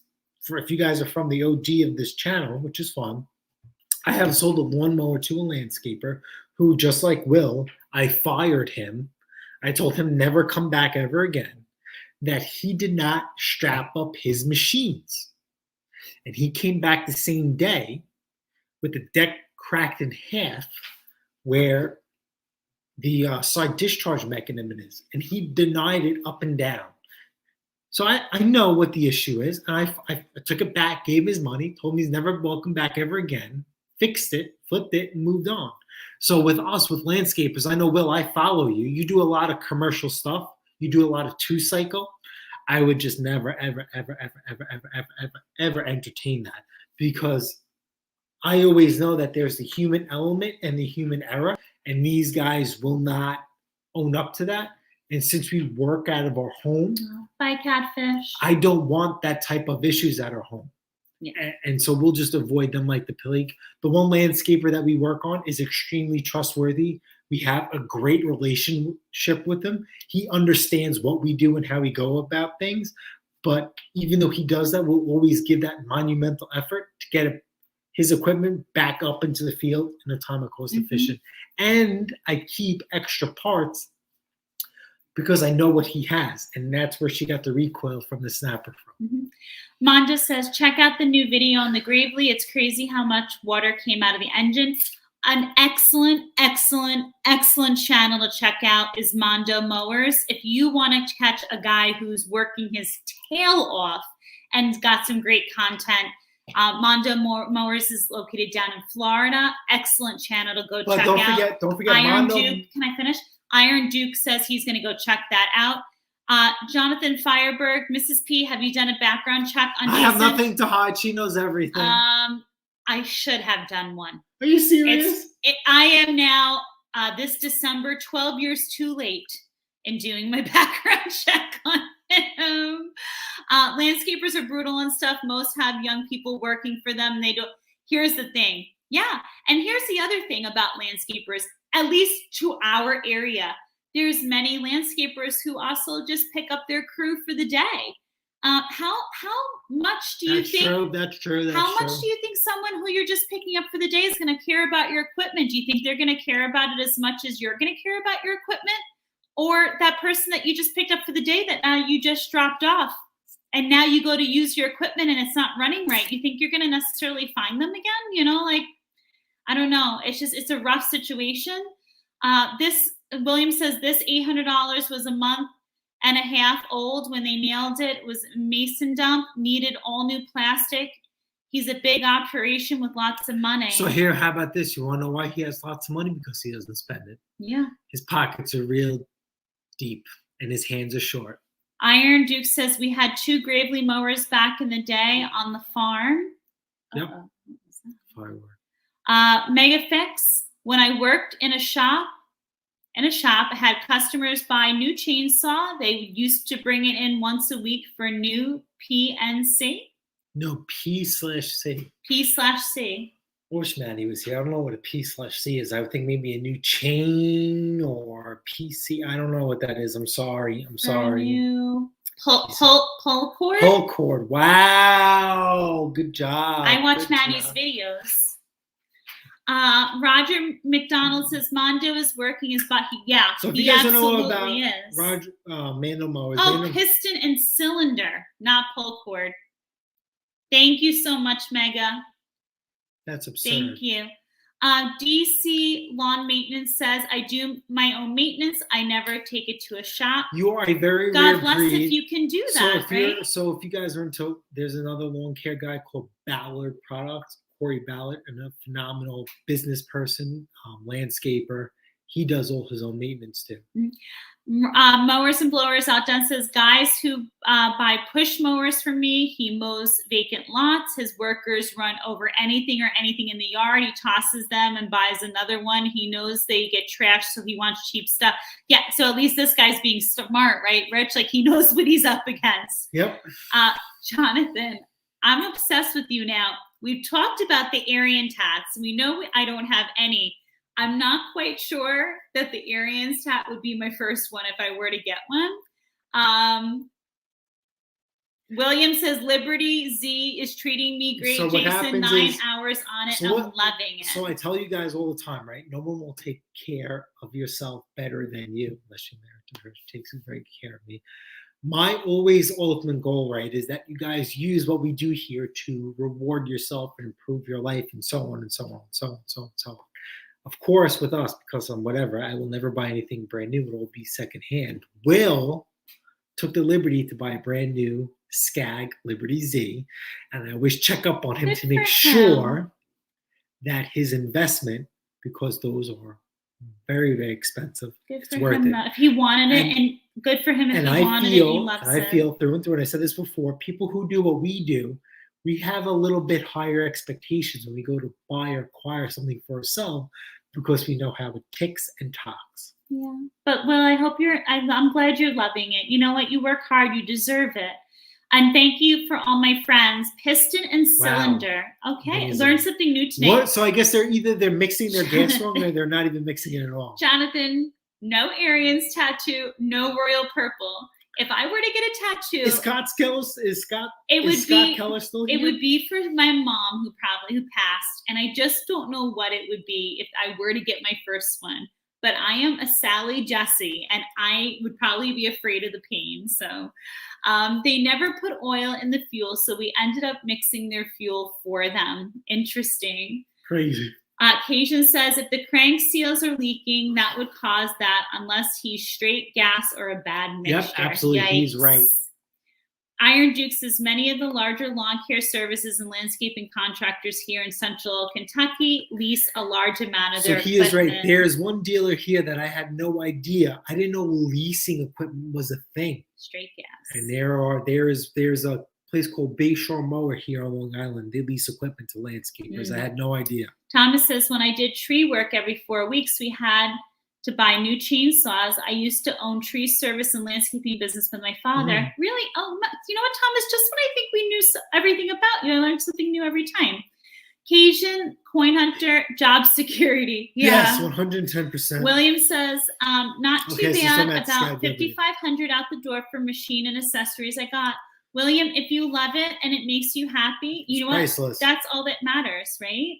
are from the OG of this channel, which is fun, I have sold a lawnmower to a landscaper who, just like Will, I fired him. I told him never come back ever again, that he did not strap up his machines. And he came back the same day with the deck cracked in half where the side discharge mechanism is. And he denied it up and down. So I know what the issue is. And I took it back, gave him his money, told him he's never welcome back ever again, fixed it, flipped it, and moved on. So with us, with landscapers, I know, Will, I follow you. You do a lot of commercial stuff. You do a lot of two-cycle. I would just never, ever, ever, ever, ever, ever, ever, ever, ever entertain that, because I always know that there's the human element and the human error, and these guys will not own up to that. And since we work out of our home, bye, catfish. I don't want that type of issues at our home. Yeah. And so we'll just avoid them like the plague. The one landscaper that we work on is extremely trustworthy. We have a great relationship with him. He understands what we do and how we go about things. But even though he does that, we'll always give that monumental effort to get his equipment back up into the field in a time of cost efficient. And I keep extra parts because I know what he has. And that's where she got the recoil from the snapper from. Manda says, check out the new video on the Gravely. It's crazy how much water came out of the engine. An excellent, excellent, excellent channel to check out is Mondo Mowers. If you want to catch a guy who's working his tail off and got some great content, Mondo Mowers is located down in Florida. Excellent channel to go check out. Don't forget Iron Mondo. Duke. Can I finish? Iron Duke says he's going to go check that out. Jonathan Fireberg, Mrs. P, have you done a background check on I Jason? have nothing to hide. She knows everything. I should have done one. Are you serious? I am now, this December, 12 years too late in doing my background check on him. Landscapers are brutal and stuff. Most have young people working for them. They don't. Here's the thing. Yeah. And here's the other thing about landscapers, at least to our area. There's many landscapers who also just pick up their crew for the day. How much do you think? That's true. How much do you think someone who you're just picking up for the day is going to care about your equipment? Do you think they're going to care about it as much as you're going to care about your equipment? Or that person that you just picked up for the day that now you just dropped off and now you go to use your equipment and it's not running right? You think you're going to necessarily find them again? You know, like, I don't know. It's a rough situation. William says this $800 was a month and a half old when they nailed it. It was a mason dump, needed all new plastic. He's a big operation with lots of money. So here, how about this? You want to know why he has lots of money? Because he doesn't spend it. Yeah. His pockets are real deep and his hands are short. Iron Duke says we had 2 Gravely mowers back in the day on the farm. Yep. Firework. Megafix, when I worked in a shop, I had customers buy new chainsaw. They used to bring it in once a week for new PNC. No, P/C. P/C. Wish Maddie was here. I don't know what a P/C is. I would think maybe a new chain or PC. I don't know what that is. I'm sorry. New pull cord. Pull cord. Wow. Good job. I watch Maddie's videos. Roger McDonald says Mondo is working his butt. Yeah, so if he you guys don't know absolutely about is. Roger Mando mowers. Piston and cylinder, not pull cord. Thank you so much, Mega. That's absurd. Thank you. DC Lawn Maintenance says, I do my own maintenance. I never take it to a shop. You are a very God rare bless breed. if you can do that, right? So if you guys are into, there's another lawn care guy called Ballard Products, Corey Ballard, and a phenomenal business person, landscaper. He does all his own maintenance too. Mowers and Blowers Outdone says, guys who buy push mowers from me, he mows vacant lots. His workers run over anything in the yard. He tosses them and buys another one. He knows they get trashed, so he wants cheap stuff. Yeah, so at least this guy's being smart, right, Rich? Like, he knows what he's up against. Yep. Jonathan, I'm obsessed with you now. We've talked about the Aryan tats. We know I don't have any. I'm not quite sure that the Arians tat would be my first one if I were to get one. William says Liberty Z is treating me great. So Jason, 9 hours on it. I'm loving it. So I tell you guys all the time, right? No one will take care of yourself better than you, unless you're married to her. She takes very good care of me. My always ultimate goal, right, is that you guys use what we do here to reward yourself and improve your life, and so on and so on and so on and so on and so on. Of course, with us, because I'm whatever, I will never buy anything brand new. It'll be secondhand. Will took the liberty to buy a brand new Skag Liberty Z, and I always check up on him to make sure that his investment, because those are very, very expensive, it's worth it. If he wanted it, and good for him if he wanted it, he loves it. I feel through and through, and I said this before, people who do what we do, we have a little bit higher expectations when we go to buy or acquire something for ourselves because we know how it ticks and talks. Yeah. But, well, I'm glad you're loving it. You know what? You work hard. You deserve it. And thank you for all my friends. Piston and cylinder. Wow. Okay. Amazing. Learned something new today. What? So I guess they're mixing their dance wrong, or they're not even mixing it at all. Jonathan, no Arians tattoo, no royal purple. If I were to get a tattoo, is Scott Keller still here? It would be for my mom who passed, and I just don't know what it would be if I were to get my first one. But I am a Sally Jesse, and I would probably be afraid of the pain. So they never put oil in the fuel, so we ended up mixing their fuel for them. Interesting. Crazy. Cajun says, if the crank seals are leaking, that would cause that unless he's straight gas or a bad mixture. Yep, absolutely. Yikes. He's right. Iron Duke says many of the larger lawn care services and landscaping contractors here in central Kentucky lease a large amount of So their he is right. equipment. There's one dealer here that I had no idea. I didn't know leasing equipment was a thing. Straight gas. And there's a place called Bayshore Mower here on Long Island. They lease equipment to landscapers. I had no idea. Thomas says, when I did tree work every 4 weeks, we had to buy new chainsaws. I used to own tree service and landscaping business with my father. Really? Oh, you know what, Thomas? Just when I think we knew everything about you, I learned something new every time. Cajun, Coin Hunter, job security. Yeah. Yes, 110%. William says, not too Okay, so bad, some at about Sky Deputy. $5,500 out the door for machine and accessories I got. William, if you love it and it makes you happy, you know what? Priceless. That's all that matters, right?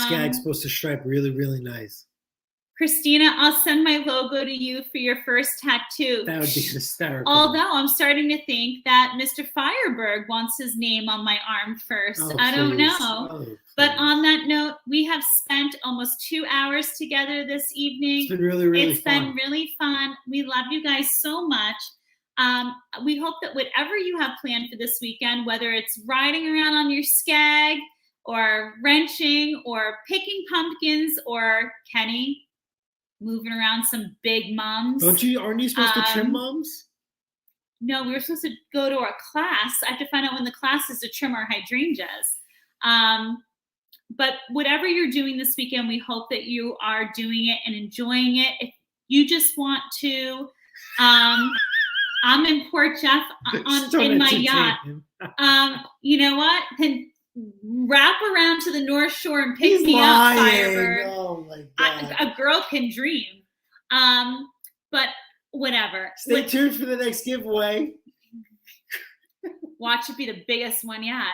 Skag's supposed to stripe really, really nice. Christina, I'll send my logo to you for your first tattoo. That would be hysterical. Although I'm starting to think that Mr. Fireberg wants his name on my arm first. Oh, I don't please. know. Oh, But please. on that note, we have spent almost 2 hours together this evening. It's been really, really It's fun. been really fun. We love you guys so much. We hope that whatever you have planned for this weekend, whether it's riding around on your Skag or wrenching or picking pumpkins or Kenny, moving around some big mums. Aren't you supposed to trim mums? No, we were supposed to go to our class. I have to find out when the class is to trim our hydrangeas. But whatever you're doing this weekend, we hope that you are doing it and enjoying it. If you just want to, I'm in Port Jeff in my yacht. You know what? Then wrap around to the North Shore and pick me up, Firebird. Oh my God. A girl can dream. But whatever. Stay tuned for the next giveaway. Watch it be the biggest one yet.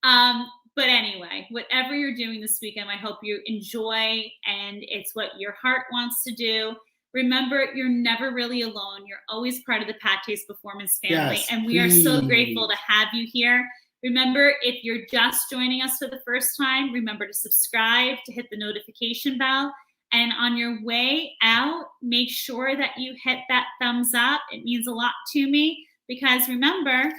But anyway, whatever you're doing this weekend, I hope you enjoy and it's what your heart wants to do. Remember, you're never really alone. You're always part of the Pat Taste Performance family. Yes, and we are so grateful to have you here. Remember, if you're just joining us for the first time, remember to subscribe, to hit the notification bell. And on your way out, make sure that you hit that thumbs up. It means a lot to me because remember,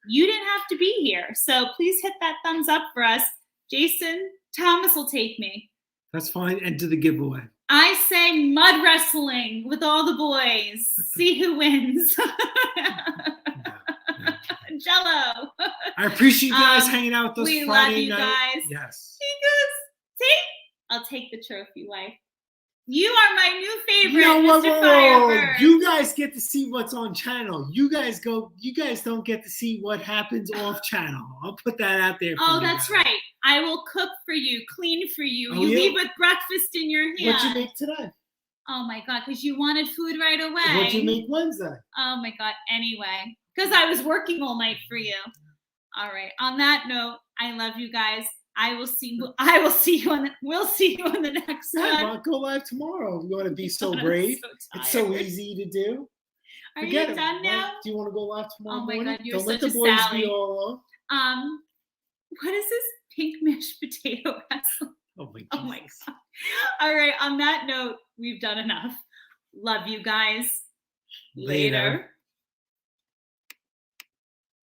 you didn't have to be here. So please hit that thumbs up for us. Jason, Thomas will take me. That's fine. Enter the giveaway. I say mud wrestling with all the boys. See who wins. Jello. I appreciate you guys hanging out with us we Friday love you night. guys. Yes. See? I'll take the trophy, wife. You are my new favorite, No, whoa, Mr. whoa, whoa. Firebird. You guys get to see what's on channel. You guys don't get to see what happens off channel. I'll put that out there. Oh, that's right. I will cook for you, clean for you. Oh, you yeah? leave with breakfast in your hand. What'd you make today? Oh my God, because you wanted food right away. What'd you make Wednesday? Oh my God. Anyway, because I was working all night for you. All right. On that note, I love you guys. We'll see you on the next Yeah, one. go live tomorrow. You want to be so I'm brave? so It's so tired. easy to do. Are Forget you it. done now? Do you want to go live tomorrow Oh my morning? God, you're Don't let such the a boys Sally. be all alone. What is this pink mashed potato wrestling? Oh my Oh my Jesus. God. All right. On that note, we've done enough. Love you guys. Later.